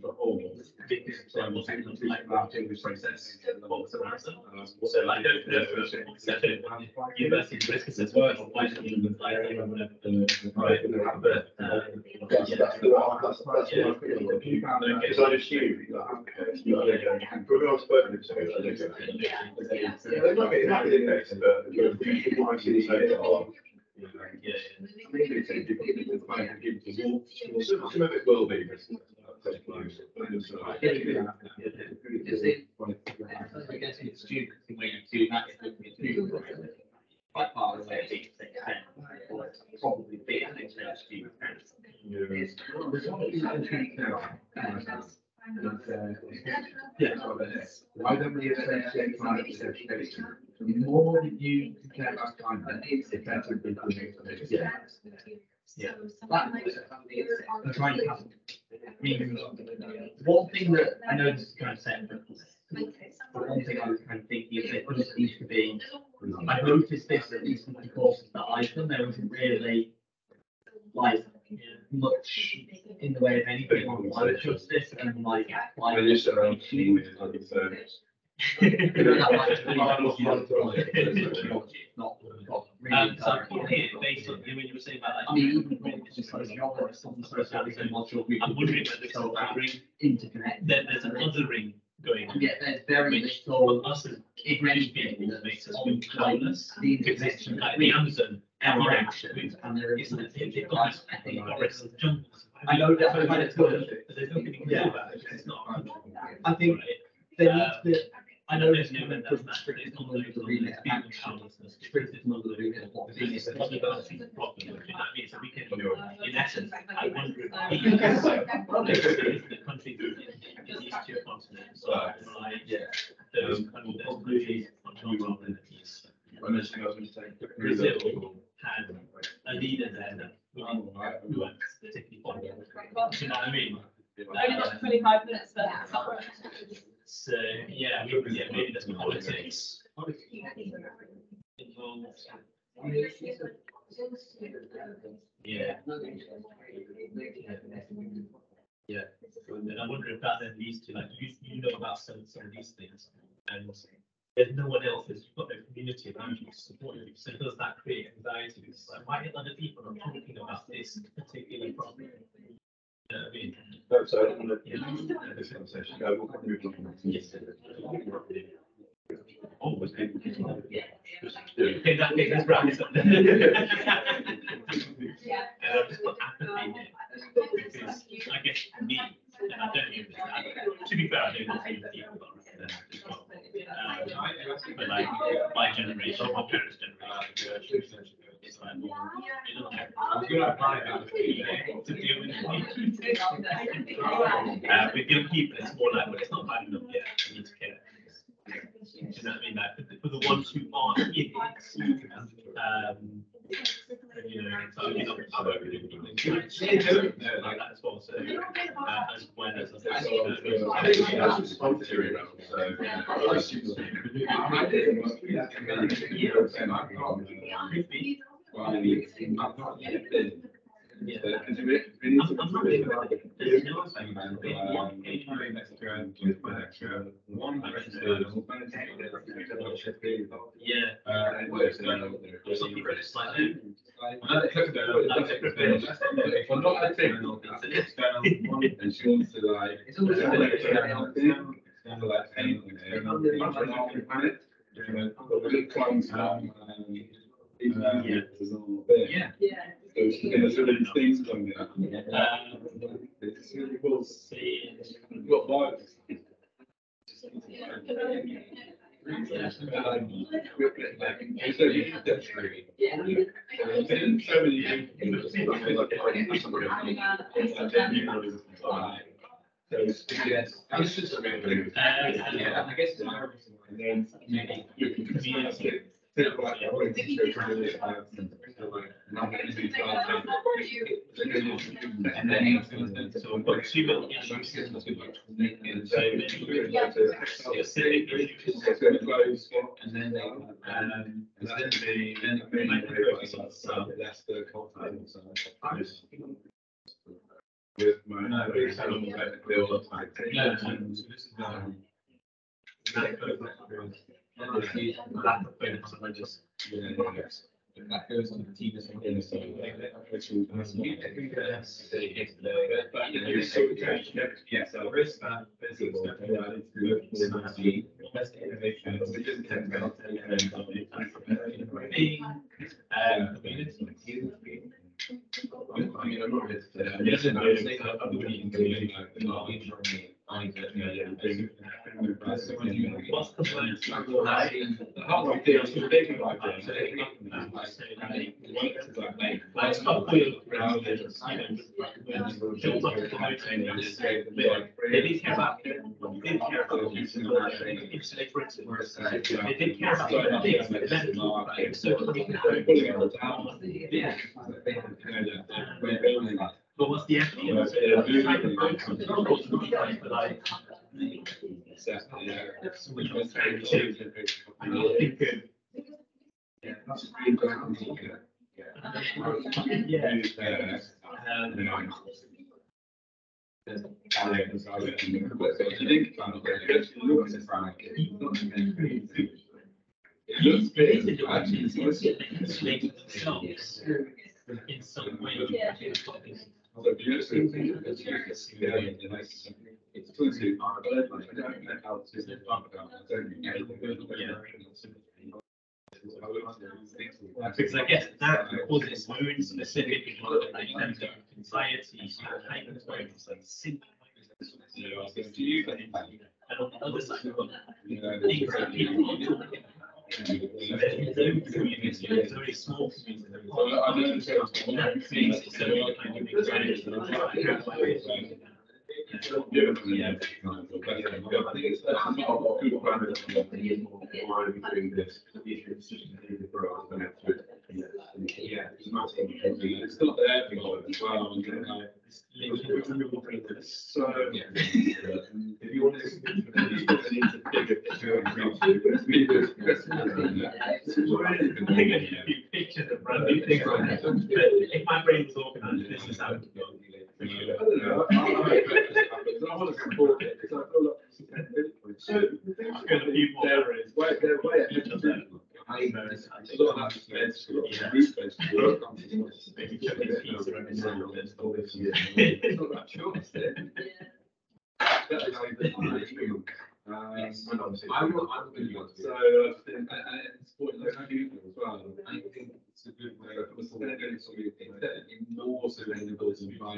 for all because there wasn't like process. So I don't know if university risk assessment or why should you like Because I'd assume everyone's spoken to it might be the case, but what I've seen so far, some of it will be. By far away, probably be an exchange student. Why don't we associate climate with education? The more that you care about climate, the better people make it. I'm trying to have, one thing that I know this is kind of separate, but one thing I was kind of thinking is that it needs to be, I've noticed this at least in the courses that I've done, there isn't really like much in the way of anything on climate justice and like so I can't hear based on when you were saying about like, I'm wondering whether it's an othering interconnect. Then there's an othering going on. Yeah, there's very little us as French people that makes us clueless. Because it's like the Amazon and there is they've got this forest of jungles. I know that kind of good. There's nothing you can do about it. It's not. I think there needs to. I know there's no that's not it's not the real powerlessness. It's not the real it's not the problem. That means that we can, in essence, I wonder if the countries in the East continent, so like those countries Brazil had a leader there that who was particularly popular. Do you know what I mean? Only got 25 minutes for that. So yeah, maybe that's politics. Yeah. Yeah. And I wonder if that then leads to like you know about some of these things, and there's no one else. You've got no community around you to support you. So does that create anxiety? It's like, why are other people not talking about this particular problem? You know what I mean? No, so I don't want to this conversation. We'll move on. Yes. Oh, okay, that makes us right. And I've just got apathy here. Because I guess for me, and I don't use this, to be fair, I don't know if people got as well. But like my generation, my parents' generation, it's like, I'm going to apply that to deal with it. With young people, it's more like, well, it's not bad enough yet, we need to care. Do you know what I mean? Like for the ones who aren't in it, you know, so you know, I'm open to like that as well. So as well as That's just one theory around. So I've not yet been. yeah. Because we need to I'm not do sure about it. There's no thing about it. one Yeah. Something it's like well, not I think and she wants to like It's always kind like, of like paint planet, but we look close yeah. so these things coming up. It's really cool. See. What vibes? I guess and then maybe you can communicate. And then so what 2 million issues and so specific issues And then they that's the confidence. With my that goes to the team as well. So yeah, so risk that physical I mean, I'm not here to what's the plan? How I feel to think like this. Let's not put it around it, build up the motivators. They didn't care about they didn't care about insulate Britain. They didn't care about the things that then so but what's the end? Trying to focus on the like which was very cheap. In some way. Because I guess that causes its own specific anxiety, heightened awareness, like simple and on the other side, things that people are talking about. There's no community, there's very small community. It's not there as well. So if you want to which is a brand new thing. But if my brain was organised, this is how it would go. I don't know. I want to support it because I feel like so the thing they're way ahead of them. A lot of that space, a lot of roof space to work on. Maybe chucking pizza every now and then. It's not that short, is it? That is how you do it. I'm thinking so, and supporting those people as well. I think it's a good way of more sustainability by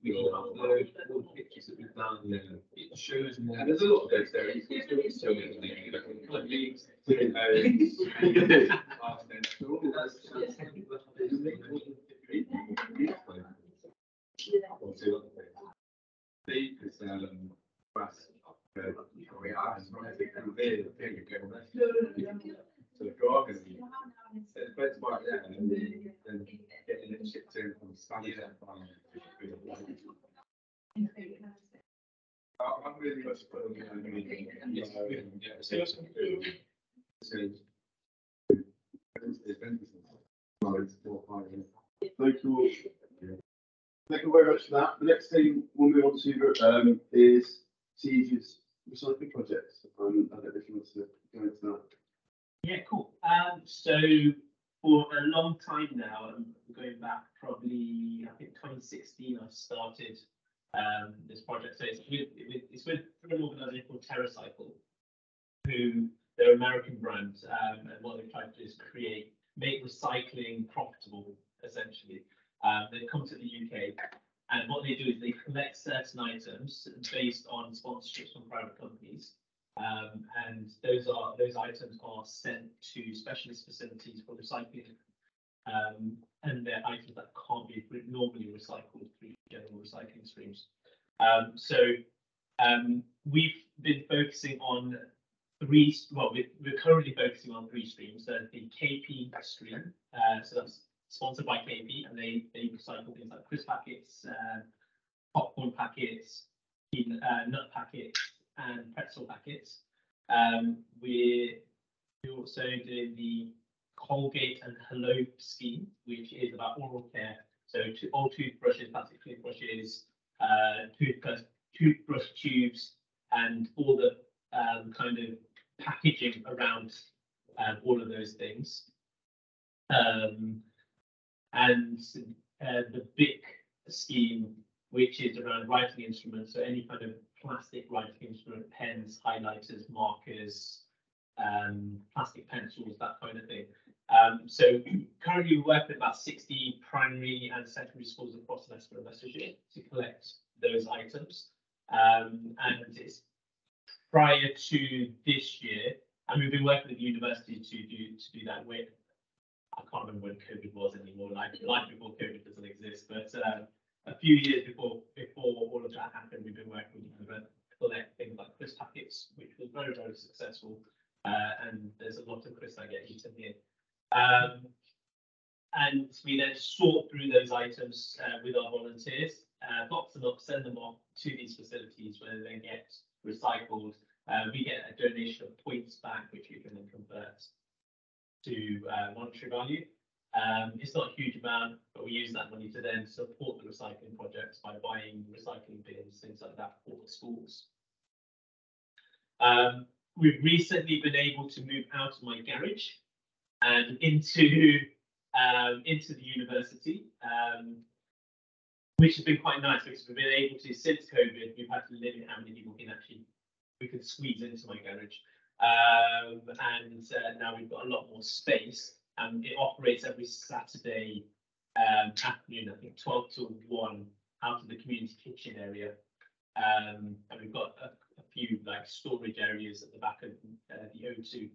all the pictures that we've done. It shows more. And there's a lot of those there. It's so so driving it's best by that and then getting it shipped in from Spanish. I'm really much Thank you all. Thank you very much for that. The next thing we'll move on to is Siege's recycling projects. I don't know if you want to go into that. Yeah, cool. So for a long time now, going back probably, I think 2016, I started this project. So it's with an organisation called TerraCycle, who they're an American brand, and what they've tried to do is make recycling profitable, essentially. They've come to the UK, and what they do is they collect certain items based on sponsorships from private companies. And those items are sent to specialist facilities for recycling, and they're items that can't be normally recycled through general recycling streams. We've been focusing on we're currently focusing on 3 streams. So the KP stream, so that's sponsored by KP, and they recycle things like crisp packets, popcorn packets, nut packets, and pretzel packets. We're also doing the Colgate and Hello scheme, which is about oral care. So all toothbrushes, plastic toothbrushes, toothbrush tubes, and all the kind of packaging around all of those things. And the BIC scheme, which is around writing instruments, so any kind of plastic writing instrument, pens, highlighters, markers, plastic pencils, that kind of thing. So currently we work with about 60 primary and secondary schools across Leicester and Leicestershire to collect those items. And it's prior to this year, and we've been working with the university to do that with, I can't remember when COVID was anymore, like before COVID doesn't exist, but a few years before all of that happened, we've been working with the university to collect things like crisp packets, which was very, very successful, and there's a lot of crisps that get eaten here. And we then sort through those items with our volunteers, box them up, send them off to these facilities where they get recycled. We get a donation of points back, which we can then convert to monetary value. It's not a huge amount, but we use that money to then support the recycling projects by buying recycling bins, things like that for the schools. We've recently been able to move out of my garage and into the university, which has been quite nice because we've been able to, since COVID, we've had to limit how many people we could squeeze into my garage. And now we've got a lot more space, and it operates every Saturday afternoon, I think 12 till 1, out of the community kitchen area. And we've got a few like storage areas at the back of the O2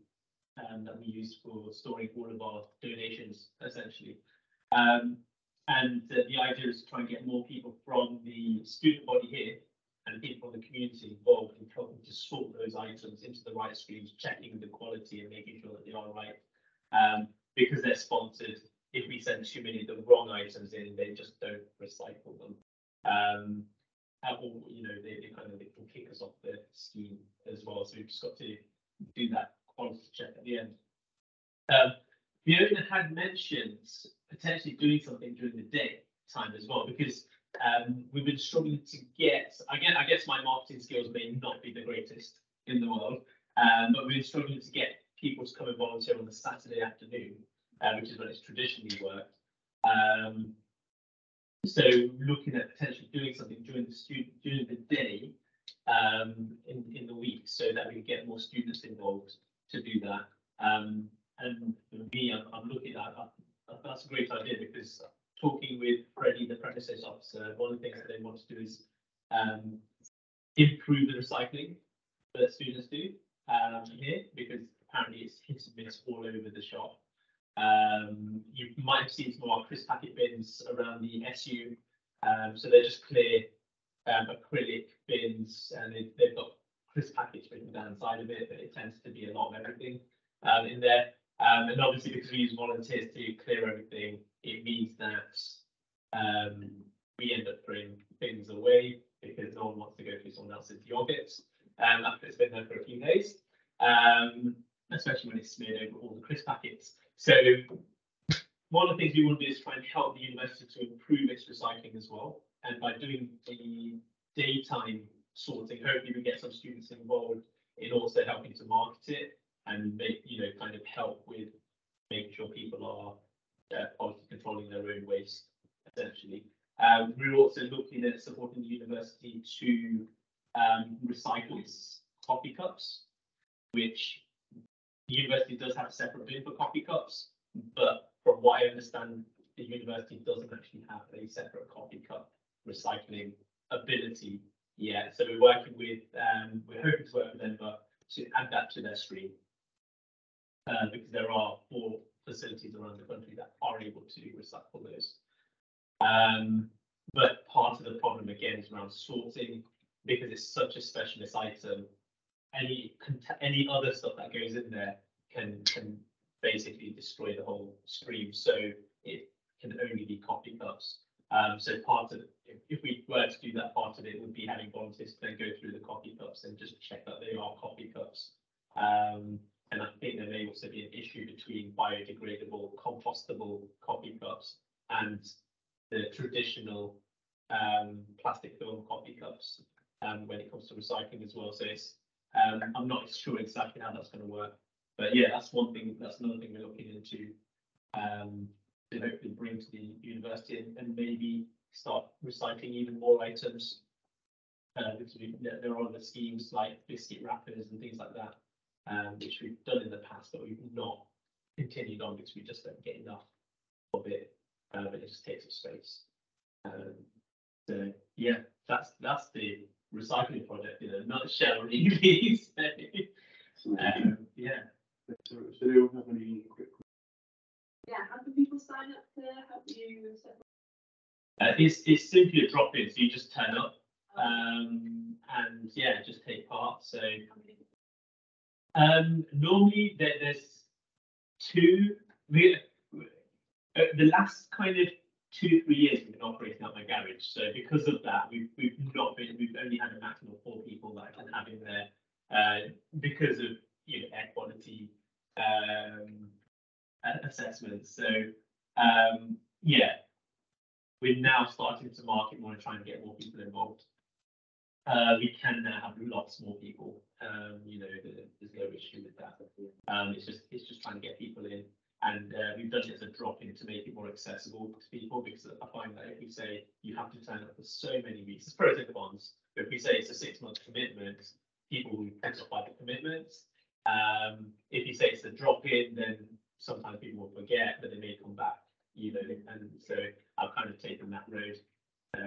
that we use for storing all of our donations, essentially. And the idea is to try and get more people from the student body here and people from the community involved in helping to sort those items into the right streams, checking the quality and making sure that they are right. Because they're sponsored, if we send too many of the wrong items in, they just don't recycle them. Or, they can kick us off the scheme as well. So we've just got to do that quality check at the end. Fiona had mentioned potentially doing something during the day time as well, because we've been struggling to get, again, I guess my marketing skills may not be the greatest in the world, but we've been struggling to get people to come and volunteer on the Saturday afternoon, which is when it's traditionally worked. So looking at potentially doing something during the day in the week, so that we get more students involved to do that. And for me, I'm looking at that's a great idea, because talking with Freddie, the predecessor officer, one of the things that they want to do is improve the recycling that students do here, because apparently it's hit and miss all over the shop. You might have seen some of our crisp packet bins around the SU. So they're just clear acrylic bins, and they've got crisp packets written down the side of it, but it tends to be a lot of everything in there. And obviously, because we use volunteers to clear everything, it means that we end up throwing things away because no one wants to go through someone else's yogurts after it's been there for a few days, especially when it's smeared over all the crisp packets. So one of the things we want to do is try and help the university to improve its recycling as well. And by doing the daytime sorting, hopefully we get some students involved in also helping to market it and make, kind of help with making sure people are quality controlling their own waste, essentially. We're also looking at supporting the university to recycle its coffee cups, which the university does have a separate bin for coffee cups, but from what I understand, the university doesn't actually have a separate coffee cup recycling ability yet. So we're working with, we're hoping to work with them, but to add that to their stream, because there are 4 facilities around the country that are able to recycle those. But part of the problem again is around sorting, because it's such a specialist item. Any other stuff that goes in there can basically destroy the whole stream. So it can only be coffee cups. So part of, if we were to do that, part of it would be having volunteers then go through the coffee cups and just check that they are coffee cups. And I think there may also be an issue between biodegradable, compostable coffee cups and the traditional plastic film coffee cups when it comes to recycling as well. So it's, I'm not sure exactly how that's going to work, but yeah, that's one thing. That's another thing we're looking into to hopefully bring to the university and maybe start recycling even more items. Because there are other schemes like biscuit wrappers and things like that, which we've done in the past, but we've not continued on because we just don't get enough of it. But it just takes up space. So yeah, that's the recycling project in a nutshell, really. Yeah. So do you have any quick? Yeah, how can people sign up to help you? It's simply a drop-in, so you just turn up and yeah, just take part. So normally there's 2. The last kind of 2-3 years we've been operating at my garage. So because of that, we've only had a maximum of 4 people that I can have in there because of air quality assessments. So yeah, we're now starting to market more and trying to get more people involved. We can now have lots more people. There's no issue with that. It's just trying to get people in, and we've done it as a drop-in to make it more accessible to people, because I find that if we say you have to turn up for so many weeks, it's pros and cons. But if we say it's a 6-month commitment, people will put up by the commitments. If you say it's a drop-in, then sometimes people will forget, but they may come back. And so I've kind of taken that road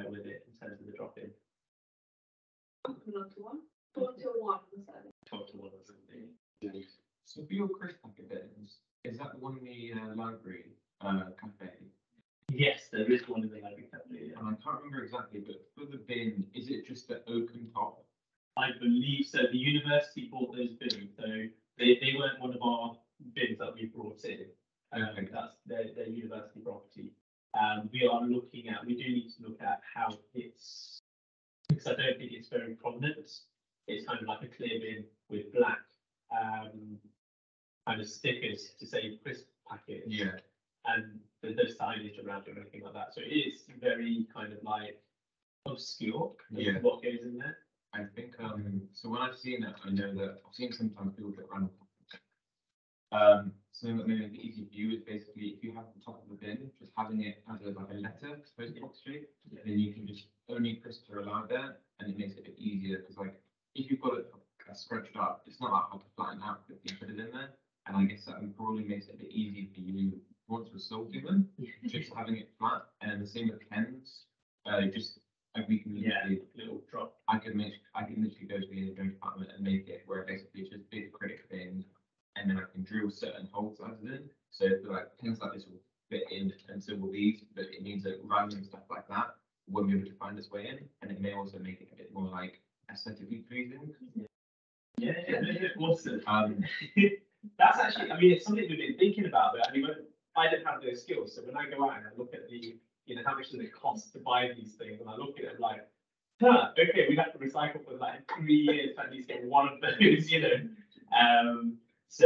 with it in terms of the drop-in. 12 to 1. 12 to 1. 12 to 1 or something. So for your crisp packet bins, is that the one in the library cafe? Yes, there is one in the library cafe. Yeah. And I can't remember exactly, but for the bin, is it just the oaken top? I believe so. The university bought those bins, so they weren't one of our bins that we brought in. Okay. That's their university property. We do need to look at how it's, because I don't think it's very prominent. It's kind of like a clear bin with black kind of stickers to say crisp package. Yeah. And there's no signage around it or anything like that. So it is very kind of like obscure Yeah. what goes in there. I think so when I've seen it, I know that I've seen sometimes people get random. Something that may make it easy for you is basically if you have the top of the bin, just having it as a, like a letter, post box shape, then you can just only press to allow there, and it makes it a bit easier because like if you've got it scrunched up, it's not that hard to flatten out if you put it in there, and I guess that probably makes it a bit easier for you once we're sorting them, just having it flat, and the same with pens, just like we can literally little drop. I can literally go to the engineering department and make it where basically it's just big acrylic thing, and then I can drill certain hole sizes in. So for like things like this will fit in, and so will these, but it means that random stuff like that won't be able to find its way in, and it may also make it a bit more like aesthetically pleasing. Yeah, awesome. That's actually, I mean, it's something we've been thinking about, but I mean, I don't have those skills, so when I go out and I look at the, you know, how much does it cost to buy these things, and I look at it like, huh, okay, we have to recycle for like 3 years to at least get one of those, you know. So,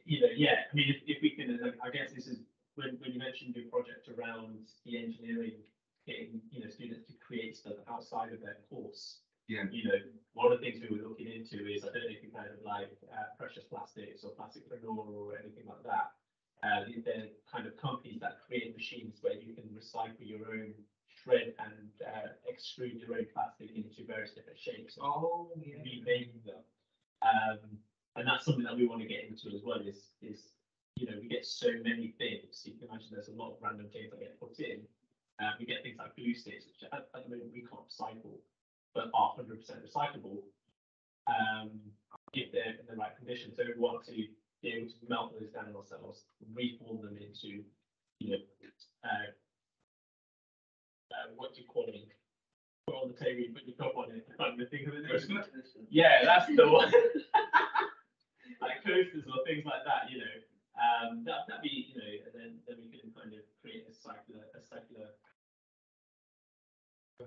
you know, yeah, I mean, if we can, like, I guess this is when you mentioned your project around the engineering, getting, you know, students to create stuff outside of their course. Yeah. You know, one of the things we were looking into is, I don't know if you kind of like precious plastics or plastic phenol or anything like that. They're kind of companies that create machines where you can recycle your own shred and extrude your own plastic into various different shapes. Oh, yeah. Remake them. And that's something that we want to get into as well is, you know, we get so many things. You can imagine there's a lot of random things that get put in. We get things like glue sticks, which at the moment we can't recycle, but are 100% recyclable if they're in the right condition. So we want to be able to melt those down ourselves, reform them into, you know, what do you call it? Put on the table, you put your cup on it. I can't even think of the name. Yeah, that's the one. Like coasters or things like that, you know. That'd be, you know, and then we can kind of create a circular.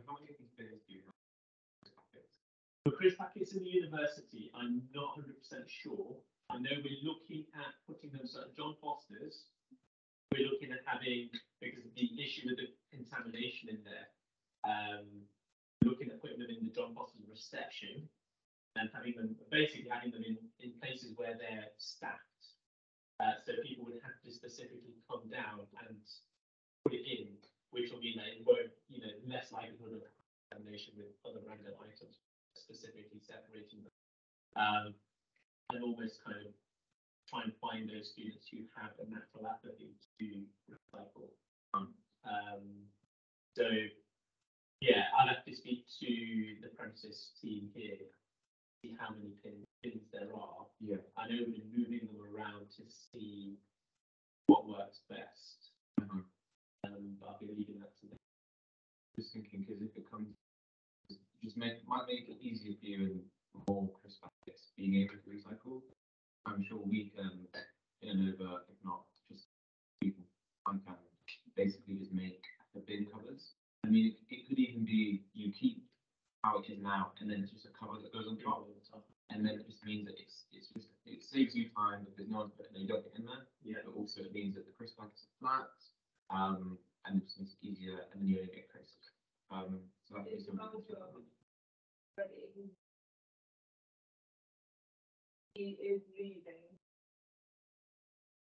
How many of these bins do you have? For crisp packets in the university, I'm not 100% sure. I know we're looking at putting them at John Foster's. We're looking at having, because of the issue with the contamination in there, looking at putting them in the John Foster's reception and having them in places where they're stacked. So people would have to specifically come down and put it in, which will mean that it won't, you know, less likelihood of contamination with other random items, specifically separating them. And almost kind of try and find those students who have a natural apathy to recycle. So yeah, I'll have to speak to the premises team here, see how many pins there are. Yeah. I know we're moving them around to see what works best. But I'll be leaving that to them. Just thinking, because if it comes, might make it easier for you and more crisp packets being able to recycle. I'm sure we can, over, if not, just people, I can basically just make the bin covers. I mean, it could even be you keep how it is now, and then it's just a cover that goes on top, and then it just means that it saves you time because no one's putting any dough in there. Yeah. But also it means that the crisp packets are flat, and it just makes it easier, and then you don't get crisp. So that is something. He is leaving.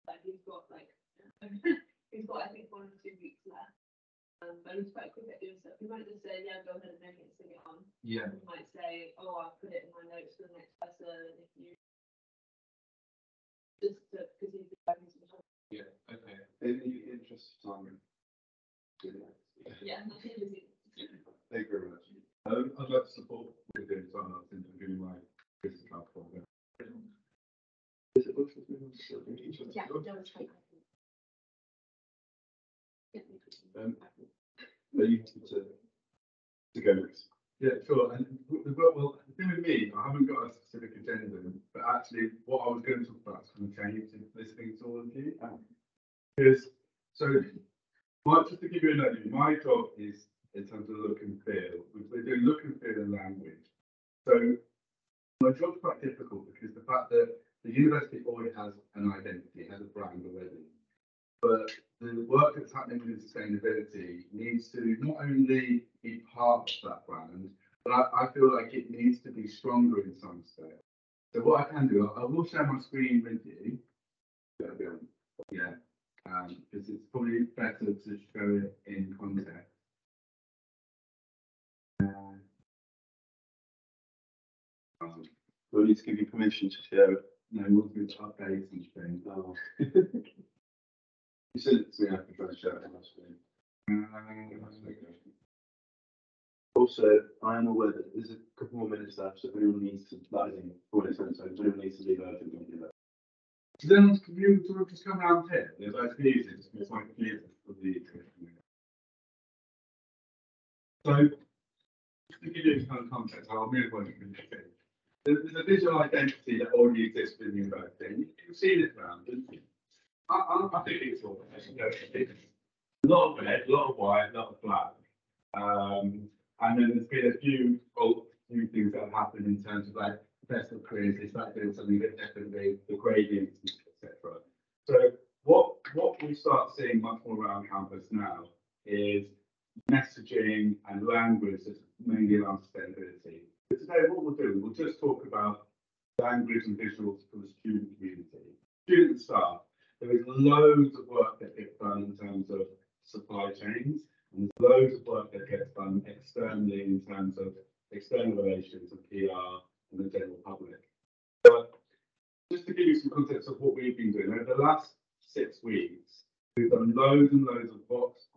Like he's got I think 1 or 2 weeks left. But he's quite quick at doing stuff. We might just say, yeah, go ahead and make it, stick it on. Yeah. We might say, oh, I'll put it in my notes for the next lesson if you just because he's driving some time. Yeah. Okay. Any interest on? Yeah, Thank you very much. I'd like to support what we're doing as well. I think I'm doing my business card for them. Is it worth it? Yeah, that was fine. Are you happy to go next? Yeah, sure. And well, the thing with me, I haven't got a specific agenda, but actually, what I was going to talk about is kind of changed in listening to all of you. Because just to give you an idea, my job is in terms of look and feel. We're doing look and feel and language. So my job's quite difficult because the fact that the university already has an identity, has a brand already. but the work that's happening within sustainability needs to not only be part of that brand, but I feel like it needs to be stronger in some scale. So what I can do, I will share my screen with you. Yeah, because it's probably better to show it in context. We'll need to give you permission to share it. No, we'll do updates and things. Oh. You sent it to me, I can try to share it on my screen. Also, I am aware that there's a couple more minutes left, so if anyone needs to, that is in 4 minutes, so if anyone needs to leave urgent, don't do that. Then can you sort of just come around here? There's like music, it's like music for the. So, just to give you kind of context, I'll move on to the next thing. There's a visual identity that already exists within the university. You've seen it around, haven't you? I think it's all a lot of red, a lot of white, a lot of black. And then there's been a few things that have happened in terms of like professional careers. They start doing something a bit differently, the gradients, etc. So what we start seeing much more around campus now is messaging and language that's mainly around sustainability. But today what we'll do, we'll just talk about language and visuals for the student community. Student staff, there is loads of work that gets done in terms of supply chains, and there's loads of work that gets done externally in terms of external relations and PR and the general public. But just to give you some context of what we've been doing, over the last 6 weeks, we've done loads and loads of books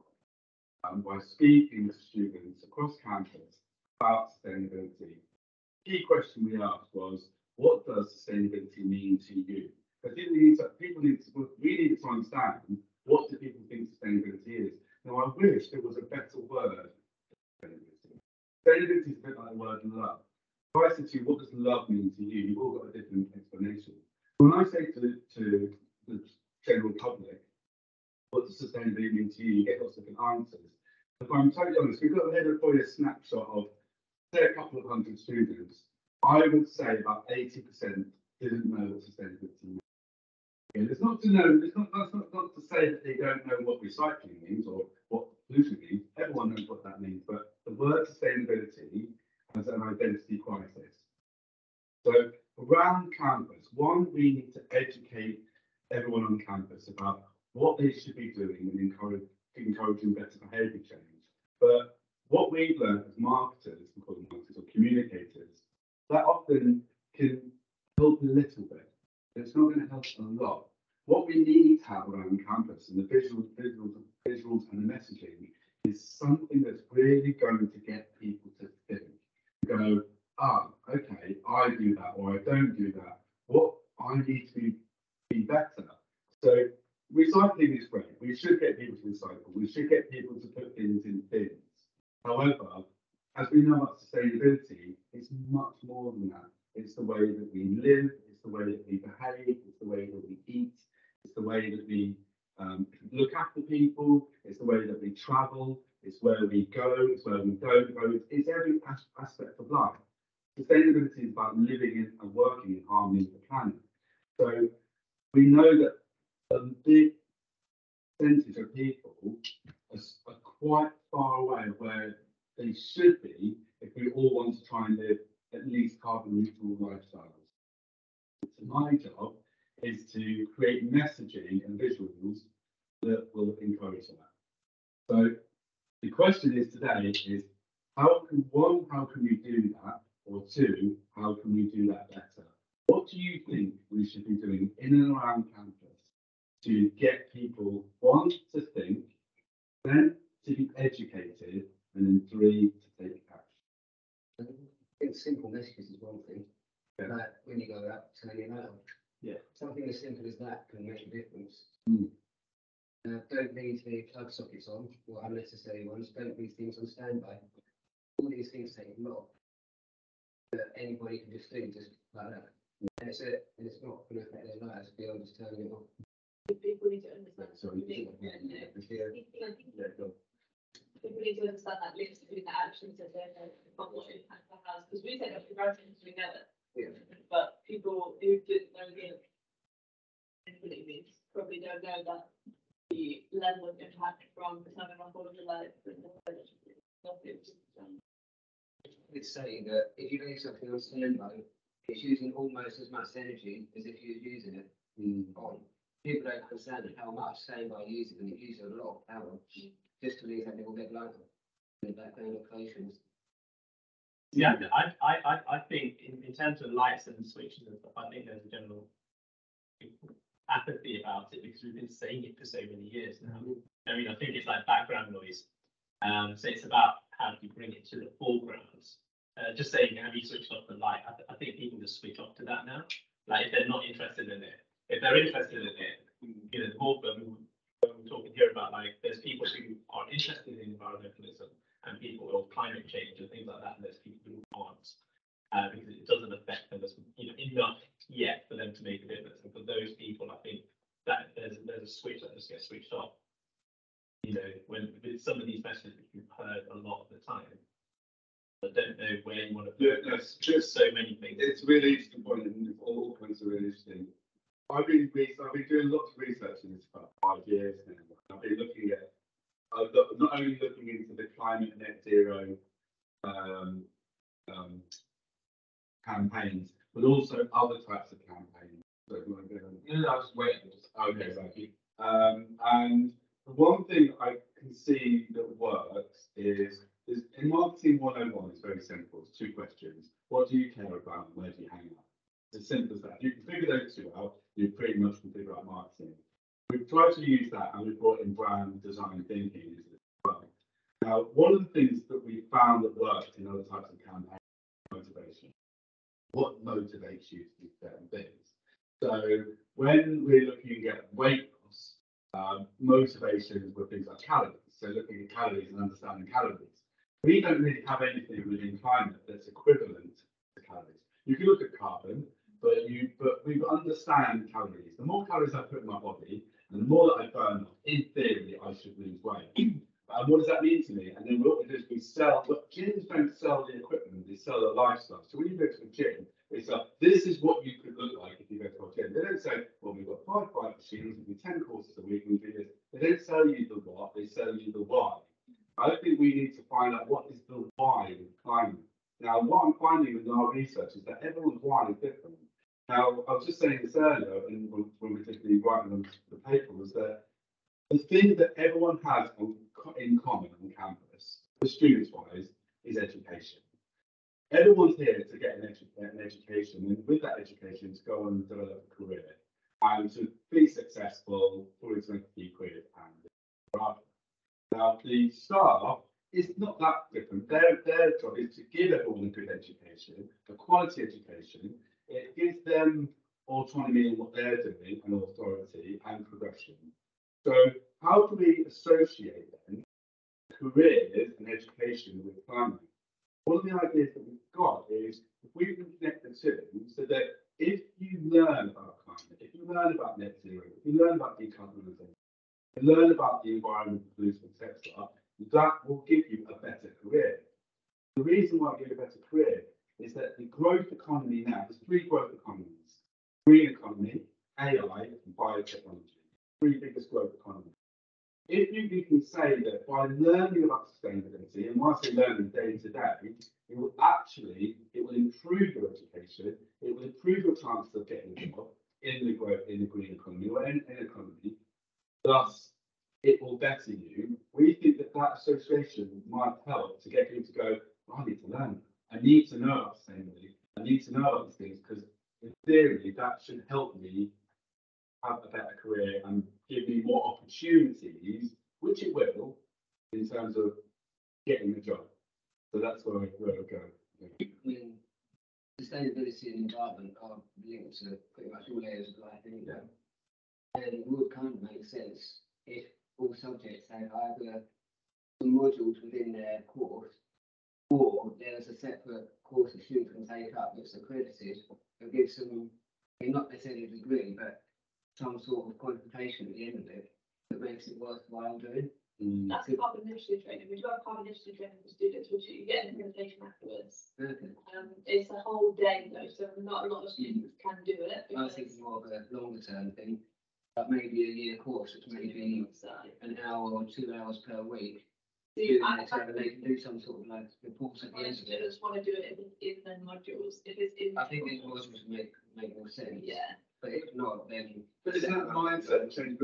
by speaking to students across campus about sustainability. The key question we asked was, what does sustainability mean to you? I think we need to understand, what do people think sustainability is? Now, I wish there was a better word for sustainability. Sustainability is a bit like the word love. If I said to you, what does love mean to you? You've all got a different explanation. When I say to the general public, what does sustainability mean to you? You get lots of different answers. If I'm totally honest, we've got ahead of probably a snapshot of, say, a couple of hundred students. I would say about 80% didn't know what sustainability means. And it's not to know, that's not to say that they don't know what recycling means or what pollution means. Everyone knows what that means, but the word sustainability has an identity crisis. So around campus, one, we need to educate everyone on campus about what they should be doing and encouraging better behaviour change. But what we've learned as marketers, we call them marketers or communicators, that often can help a little bit. It's not going to help a lot. What we need to have around campus and the visuals and the messaging is something that's really going to get people to think. Go, okay, I do that or I don't do that. What I need to be better. So recycling is great. We should get people to recycle. We should get people to put things in bins. However, as we know about sustainability, it's much more than that. It's the way that we live, it's the way that we behave, it's the way that we eat, it's the way that we look after people, it's the way that we travel, it's where we go, it's where we don't go, it's every aspect of life. Sustainability is about living in and working in harmony with the planet. So we know that a big percentage of people are quite far away where they should be if we all want to try and live at least carbon neutral lifestyles. So my job is to create messaging and visuals that will encourage that. So the question is today is how can we do that? Or two, how can we do that better? What do you think we should be doing in and around campus to get people, one, to think, then to be educated, and then three, to take action? I think simple messages is one thing. Yeah. Like when you go out, turning out. Yeah. Something as simple as that can make a difference. Mm. Don't leave the plug sockets on, or unnecessary ones. Don't leave things on standby. All these things take a lot that anybody can just do, just like that. And it's not going to affect their lives beyond just turning it off. People need to understand. Sorry. People need to understand that link between the actions that they're what impact that has. Because we take up progressions, we know it. Yeah. But people who didn't know the sustainability means probably don't know that the level of impact from turning off all of the lights and the It's saying that if you leave something on standby, it's using almost as much energy as if you're using it on. People don't understand how much standby uses, and it uses a lot of power just to leave that little bit light in the background locations. Yeah, I think in terms of lights and switches and stuff, I think there's a general apathy about it because we've been saying it for so many years now. I mean, I think it's like background noise. So it's about how do you bring it to the foreground. Just saying, have you switched off the light? I think people just switch off to that now. Like if they're not interested in it, if they're interested in it, you know, the more when we're talking here about like there's people who are interested in environmentalism and people of climate change and things like that, and there's people who aren't. Because it doesn't affect them as enough yet for them to make a difference. And for those people, I think that there's a switch that just gets switched off. You know, when with some of these messages which we've heard a lot of the time, I don't know where you want to put Yes, just so many things. It's a really interesting point, and all points are really interesting. I've been doing lots of research in this for about 5 years now. I've been looking at not only looking into the climate net zero campaigns, but also other types of campaigns. So if you want to go on. No, I was waiting. Okay, thank you. And the one thing I can see that works is in marketing 101, it's very simple. It's 2 questions. What do you care about and where do you hang out? It's as simple as that. If you can figure those 2 out, you pretty much can figure out marketing. We've tried to use that and we've brought in brand design thinking into it as well. Now, one of the things that we found that worked in other types of campaigns is motivation. What motivates you to do certain things? So when we're looking at weight loss, motivations were things like calories. So looking at calories and understanding calories. We don't really have anything within climate that's equivalent to calories. You can look at carbon, but we understand calories. The more calories I put in my body, and the more that I burn off, in theory, I should lose weight. And what does that mean to me? And then what we do is we sell, but gyms don't sell the equipment, they sell the lifestyle. So when you go to a gym, it's like, this is what you could look like if you go to a gym. They don't say, well, we've got 5 bike machines, we do 10 courses a week, we do this. They don't sell you the what, they sell you the why. I think we need to find out what is the why with climate. Now, what I'm finding with our research is that everyone's why is different. Now, I was just saying this earlier, and when we did the writing on the paper, was that the thing that everyone has in common on campus, the students-wise, is education. Everyone's here to get an education, and with that education, to go on and develop a career, and to be successful, probably to make a few quid, and rather. Now, the staff is not that different. Their job is to give everyone a good education, a quality education. It gives them autonomy in what they're doing, and authority and progression. So how do we associate then careers and education with climate? One of the ideas that we've got is if we can connect the 2 so that if you learn about climate, if you learn about net zero, if you learn about decarbonisation, if you learn about the environment, pollution, etc., that will give you a better career. The reason why I give you a better career is that the growth economy now, there's 3 growth economies: green economy, AI, and biotechnology. 3 biggest growth economies. If you can say that by learning about sustainability, and when I say learning day to day, it will improve your education, it will improve your chances of getting a job in the green economy or in economy. Thus, it will better you. We think that association might help to get you to go, I need to learn. I need to know about sustainability. I need to know about these things because in theory, that should help me have a better career and give me more opportunities, which it will, in terms of getting a job. So that's where I go. I mean, sustainability and environment are linked to pretty much all areas of life anyway. And it would kind of make sense if all subjects have either some modules within their course, or there's a separate course that students can take up that's accredited and gives them, not necessarily a degree, but some sort of qualification at the end of it that makes it worthwhile doing. That's carbon initiative training. We do have carbon initiative training for students, which you get an presentation afterwards. Okay. It's a whole day though, so not a lot of students can do it. I think it's more of a longer term thing. But maybe a year course, it's maybe an hour or 2 hours per week. See, So they can do some sort of like reports at the end of it. just want to do it in the modules, if it's in. I think these modules make more sense. Yeah. But if not, then. But isn't that the mindset change?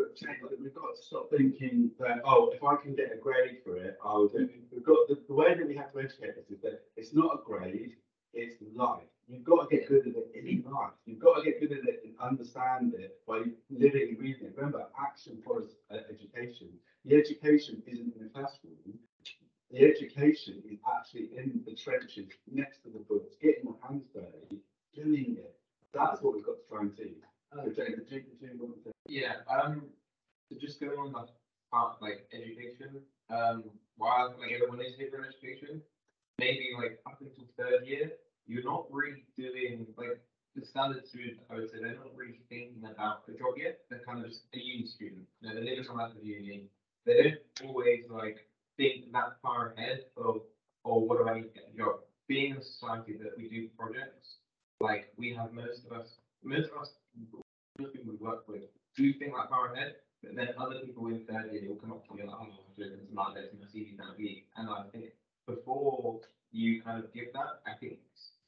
We've got to stop thinking that, oh, if I can get a grade for it, I'll do it. We've got the way that we have to educate this is that it's not a grade, it's life. You've got to get good at it in life. You've got to get good at it and understand it by living and breathing it. Remember, action follows education. The education isn't in the classroom. The education is actually in the trenches, next to the books, getting your hands dirty, doing it. That's what we've got to try and teach. Yeah, so just going on that part, like education, while like everyone is different education, maybe like up until third year, you're not really doing like the standard student, I would say they're not really thinking about the job yet. They're kind of just a uni student. You know, they're living on life of uni. They don't always like think that far ahead of, oh, what do I need to get a job? Being in a society that we do projects, like we have most of us people we work with do think like far ahead, but then other people in third year will come up to me like, oh, I'm doing this my CV that week. And I think before you kind of give that, I think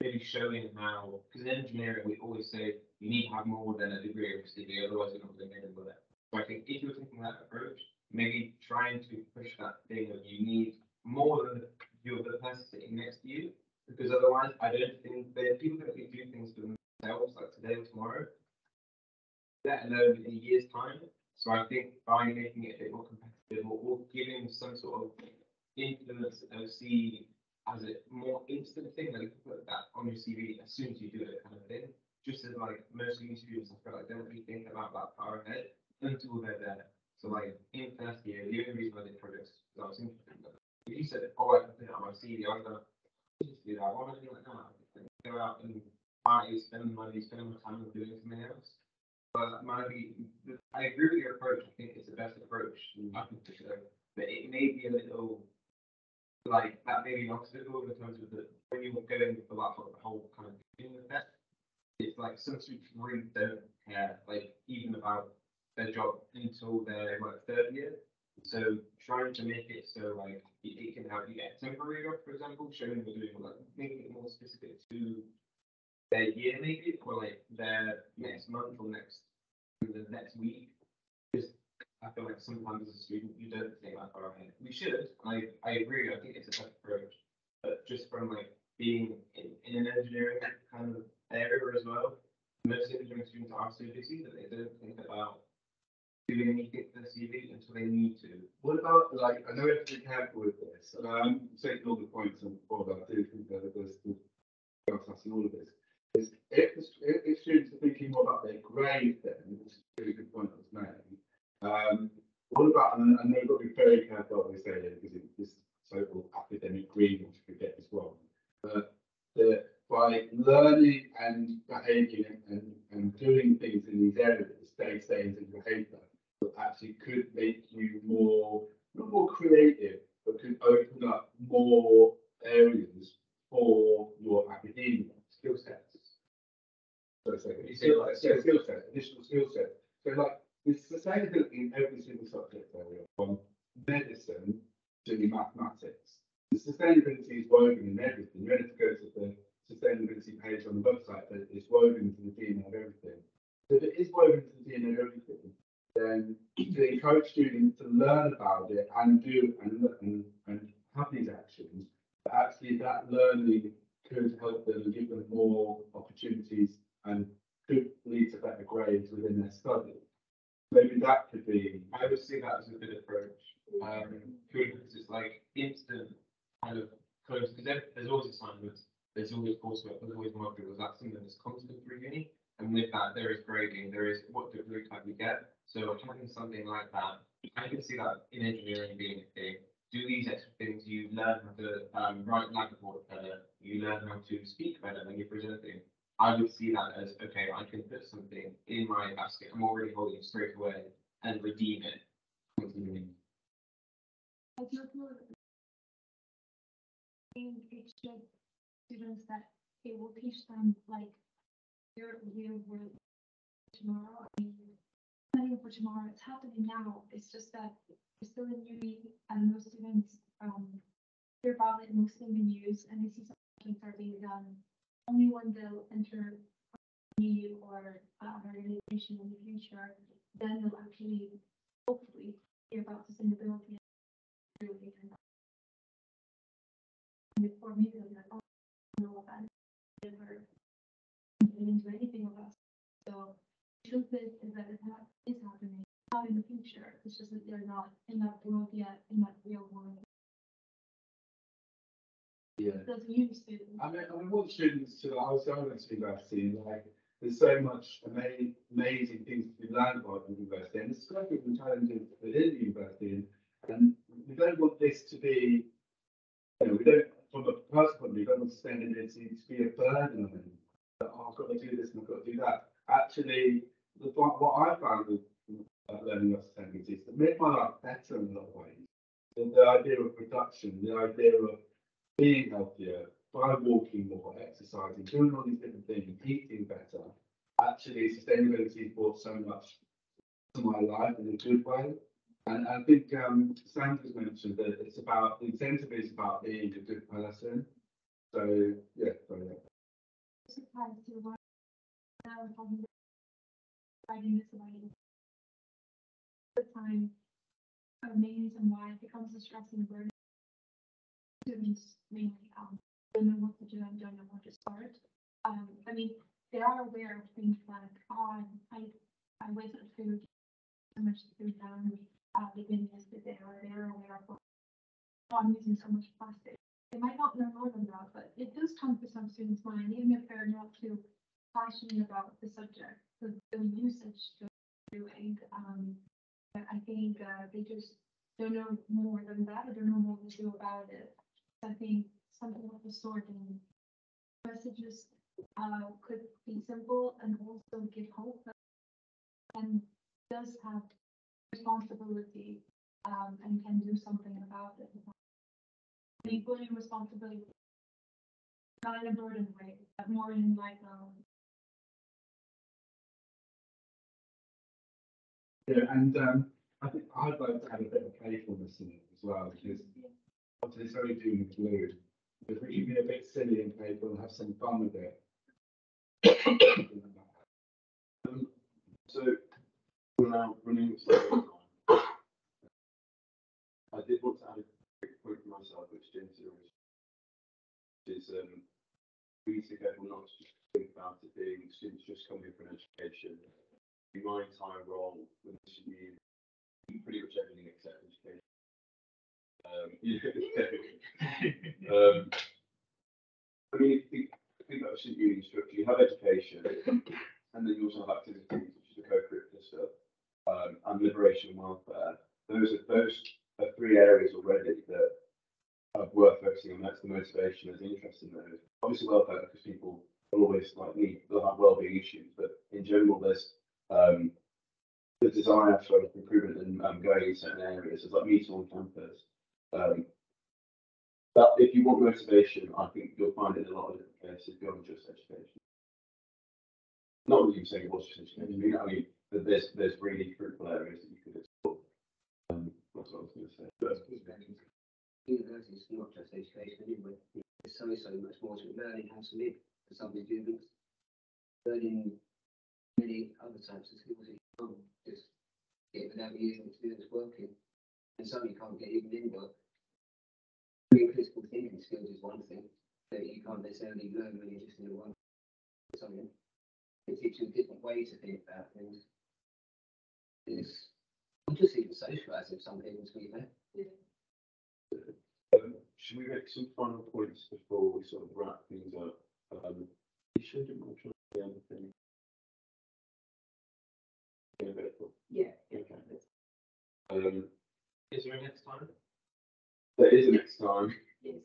maybe showing how, because in engineering we always say you need to have more than a degree of CV, otherwise you're not going to get anywhere with it. So I think if you're taking that approach, maybe trying to push that thing that you need more than the person sitting next to you, because otherwise I don't think there are people that do things for themselves like today or tomorrow, let alone in a year's time. So I think by making it a bit more competitive or giving some sort of influence that they'll see as a more instant thing, that you can put that on your CV as soon as you do it, kind of thing. Just as like most uni students, I feel like they don't really think about that far ahead until they're there. So like in first year, the only reason I did projects was I was interested in them. If you said, oh, I can put it on my CV, I was going to just do that. Why am I doing that now? Go out and party, spend money, spend my time doing something else. But I agree with your approach. I think it's the best approach. I think for sure. But it may be a little like that, maybe an obstacle in terms of the when you're going for that the whole kind of thing with that. It's like some students really don't care, like even about their job until they're like third year. So trying to make it so like it can help you get a temporary job, for example, showing they're doing like making it more specific to their year maybe, or like their next month or the next week. Just I feel like sometimes as a student you don't think that far ahead. We should. I agree. I think it's a better approach. But just from like being in an engineering kind of area as well, most engineering students are so busy that they don't think about doing anything for the CV until they need to. What about, like, I know we have to be careful with this, and I'm taking all the points on board, but I do think that there's the process in all of this. Is if students are thinking more about their grade, then, which is a really good point that was made. What about, and I know we've got to be very careful what we say here, because this so-called academic green, which could get this wrong. But by learning and behaving and doing things in these areas, stay in behaviour, actually could make you not more creative, but could open up more areas for your academia skill sets. So skill set, additional skill set. So like there's sustainability in every single subject area, from medicine to mathematics. The sustainability is woven in everything. You only have to go to the sustainability page on the website, but it's woven into the DNA of everything. So if it is woven into the DNA of everything, then to encourage students to learn about it and do and have these actions, actually that learning could help them and give them more opportunities and could lead to better grades within their study. Maybe that could be. I would see that as a good approach. Because it's like instant kind of close, because there's always assignments, there's always coursework, there's always modules. That's something that's constant through uni. And with that, there is grading, there is what degree type you get. So having something like that, I can see that in engineering being a thing. Do these extra things, you learn how to write like a board better, you learn how to speak better when you're presenting. I would see that as, okay, I can put something in my basket, I'm already holding it straight away, and redeem it. It should students that it will teach them like your tomorrow. I mean, planning for tomorrow. It's happening now. It's just that we're still in uni and most students hear about it mostly in the news and they see something are being done. Only when they'll enter uni or organization in the future, then they'll actually hopefully hear about sustainability and before me they'll be like, oh, I don't know what that is. Never get into anything with us. So the truth is that it is happening. Not in the future. It's just that they're not in that world yet, in that real world. Yeah. Those uni students. I mean, what students to I was going to university, like there's so much amazing things to be learned about the university, and there's so many challenges within the university, and we don't want this to be, you know, we don't, from a personal point of view, we don't want sustainability to be a burden on them. That, oh, I've got to do this and I've got to do that. Actually, what I found with learning about sustainability is to make my life better in a lot of ways. The idea of reduction, the idea of being healthier by walking more, exercising, doing all these different things, eating better. Actually, sustainability has brought so much to my life in a good way. And I think Sanders mentioned that it's about, the incentive is about being a good person. So, yeah, sorry. Sometimes to learn writing this about it. The time, a main reason why it becomes a stress and burden. Students mainly don't know what to do and don't know where to start. I mean, they are aware of things like, oh, I wasted food, so much food down the bin yesterday, or they're aware of, oh, I'm using so much plastic. They might not know more than that, but it does come to some students' mind, even if they're not too passionate about the subject, the usage they're doing. I think they just don't know more than that, or don't know what to do about it. I think something of the sort in messages could be simple and also give hope and does have responsibility and can do something about it. I mean, putting responsibility not in a burden way, but more in like Yeah, and I think I'd like to add a bit of playfulness in it as well, because obviously it's only doom and gloom. If we can be a bit silly and playful and have some fun with it. So we're now running slightly time. I did want to add a quick point for myself, which James is we need to be careful not to just think about it being students just coming in for an education. My entire role with this should be pretty much everything except education. I mean, think about a student uni structure. You have education, and then you also have activities, which is the co-curricular stuff, and liberation and welfare. Those are three areas already that are worth focusing on. That's the motivation, there's interest in those. Obviously, welfare, because people will always they'll have well-being issues, but in general, there's the desire for improvement and going in certain areas. It's like meeting on campus. But if you want motivation, I think you'll find it in a lot of different places beyond just education. Not that you're saying it was just education. I mean, there's really fruitful areas that you could explore. That's what I was going to say. University is not just education anyway. There's so much more to learning how to live for some students. Learning many other types of skills that you can't just get without using experience working. And some you can't get even in work. Critical thinking skills is one thing that you can't necessarily learn when you're just in one something. It teaches you a different way to think about things. It's just even socialising some people to be fair. Should we make some final points before we sort of wrap things up? You should do much on the other thing. yeah. Okay. Is there a next time? There is a next time. Yes.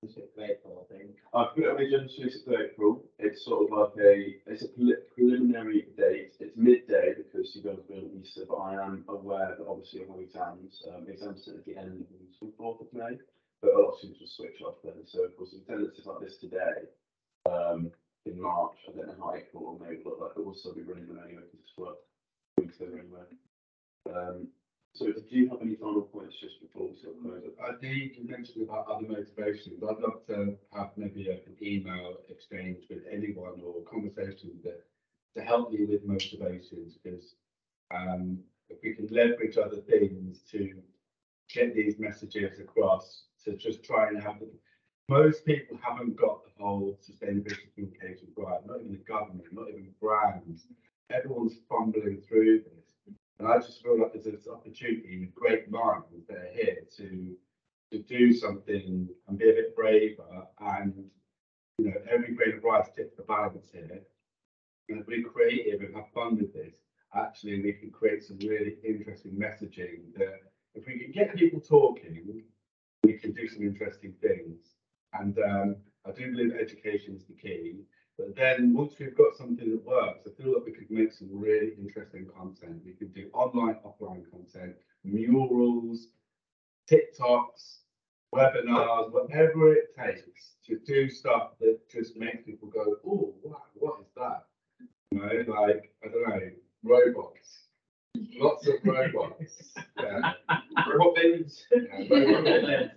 Is it April, I think? I've put it on the agenda to 6th of April. It's sort of like it's a preliminary date. It's midday because you're going to be on Easter, but I am aware that obviously of my exams. Exams at the end of the 4th of May, but a lot of students will switch off then. So of course, attendances like this today, in March, I don't know how April or May will look like, but we'll still be running them anyway because it's work. weeks there anyway. So did you have any final points just before we sort of close it? I think you mentioned about other motivations. I'd love to have maybe an email exchange with anyone or conversation that to help me with motivations, because if we can leverage other things to get these messages across, to just try and have them. Most people haven't got the whole sustainability communication right, not even the government, not even brands. Everyone's fumbling through this. And I just feel like there's this opportunity with great minds that are here to do something and be a bit braver. And, you know, every grain of rice tips the balance here. And if we're creative and have fun with this, actually we can create some really interesting messaging that if we can get people talking, we can do some interesting things. And I do believe education is the key. But then once we've got something that works, I feel like we could make some really interesting content. We could do online, offline content, murals, TikToks, webinars, whatever it takes to do stuff that just makes people go, oh, wow, what is that? You know, like, I don't know, robots. Lots of robots. Yeah. Robot babies. Yeah, robot babies.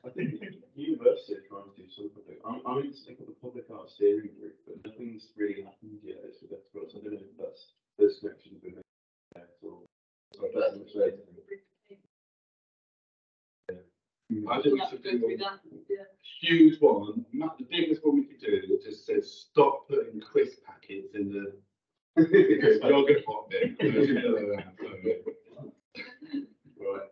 I think university are trying to do something. I'm in the public art steering group, but nothing's really happened yet. It's with experts. I don't know if that's those connections with me or I think we should do a huge one, not the biggest one we could do, that just says stop putting crisp packets in the yogurt pot bin. Right.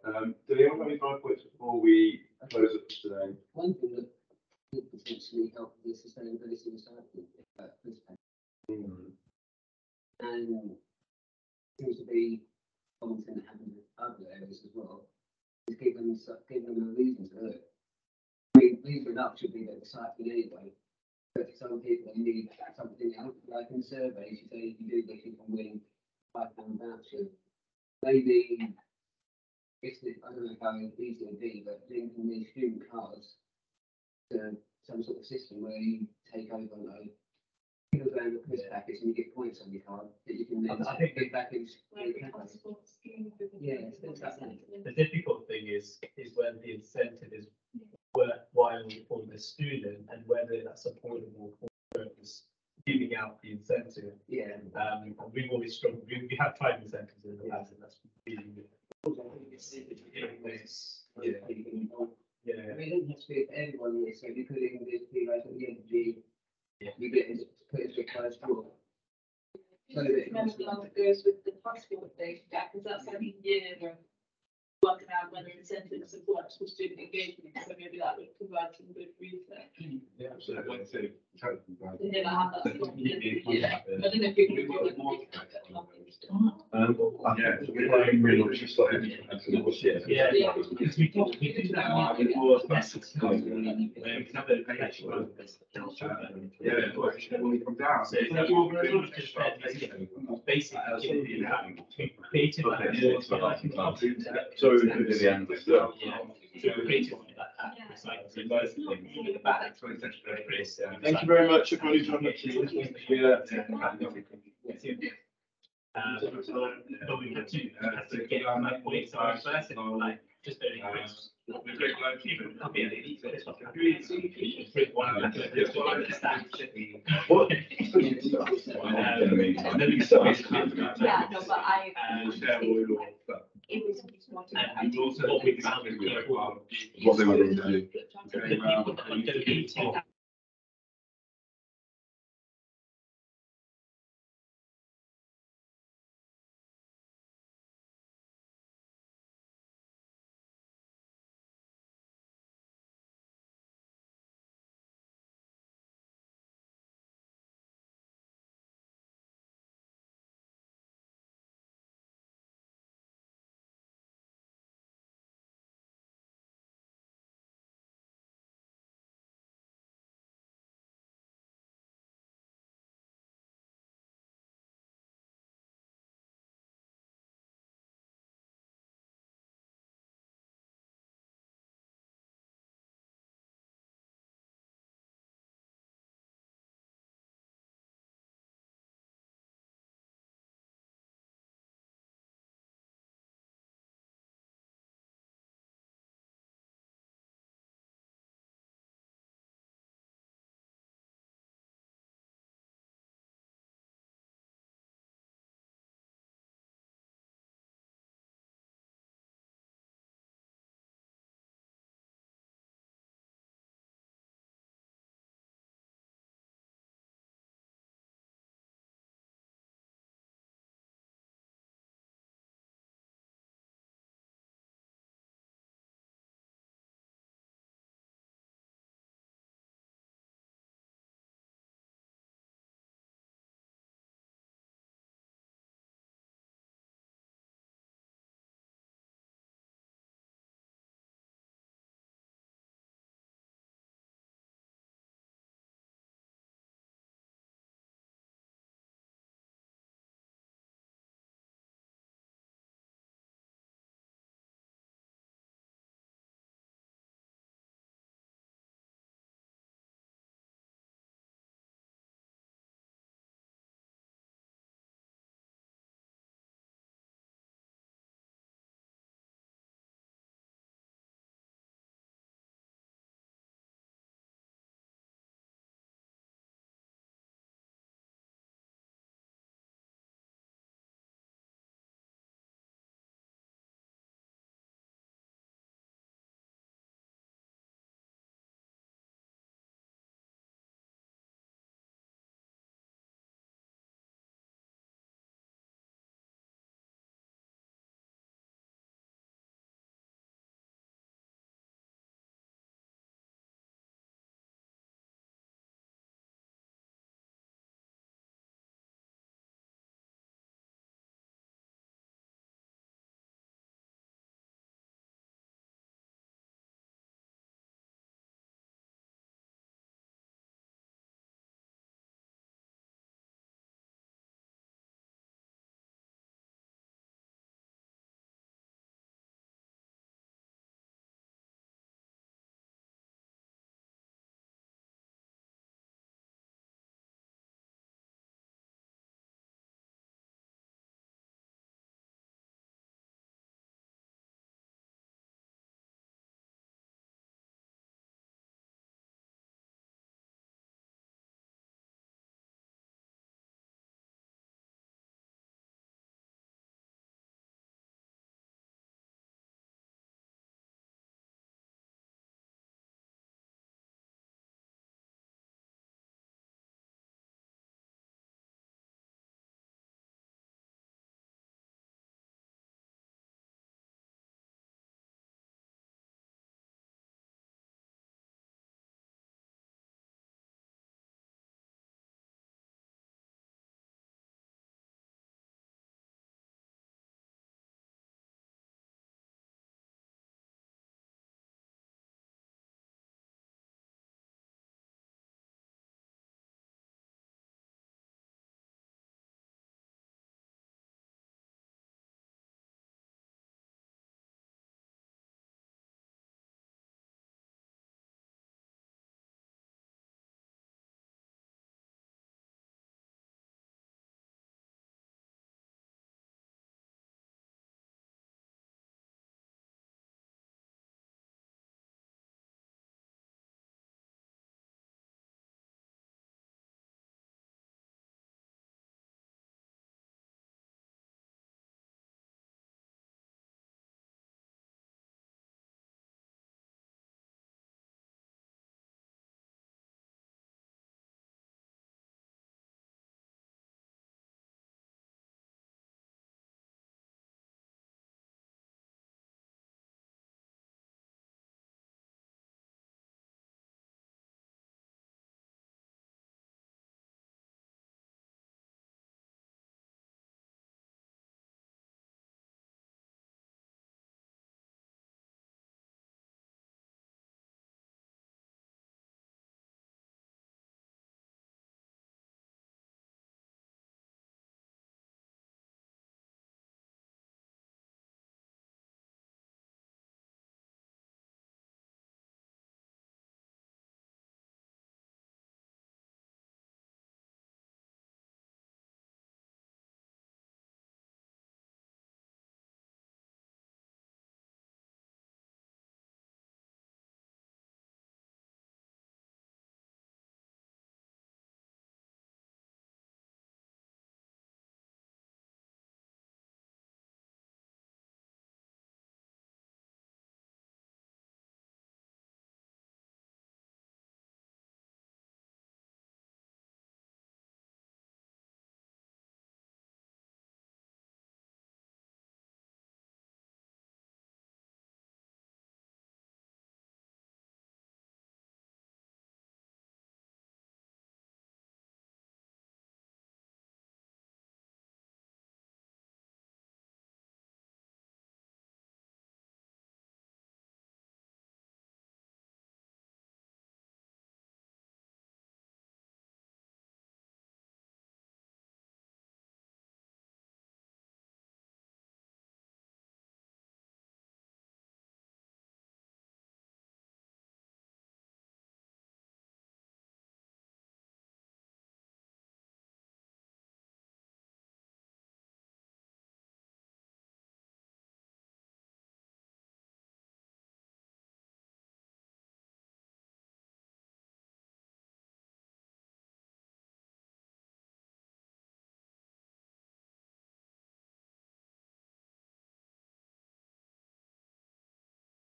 Do anyone have any final points before we close up today? One thing that could potentially help the sustainability of the site is this and seems to be content happening in other areas as well. Is give them a reason to do it. I mean, reason enough should be that recycling anyway. But for some people, they need something else. Like in surveys, you say if you do this, you can win £5 voucher. Maybe I don't know how easy it would be, but linking these student cards to some sort of system where you take over you go around the quiz packets and you get points on your card that you can then get back in. Yeah, the difficult thing is when the incentive is worthwhile for the student and whether that's affordable for those giving out the incentive. Yeah. And we've always struggled. We have tried incentives in the past, and that's really good. Yeah. I mean, it doesn't have to be for everyone. So you could even just be like at the end of the you get into put into a closed drawer. So that goes with the passport thing, Jack, because that's like a year of working out whether incentives have worked for student engagement. So maybe that would provide some good research. Yeah, absolutely. They never have that sort of thing. Yeah. I don't know if you can do more. Yeah, we're really just like Yeah, because we do that before we have a connection. Yeah, when we come down. So basically creative ideas. So we can do the end of stuff. Yeah. So creative Thank you very much. Everybody joined us. But we had to get on that point. So I said, like, just very quick. Yeah, no, but it was and also what we found is What they were going to do. the people that are donating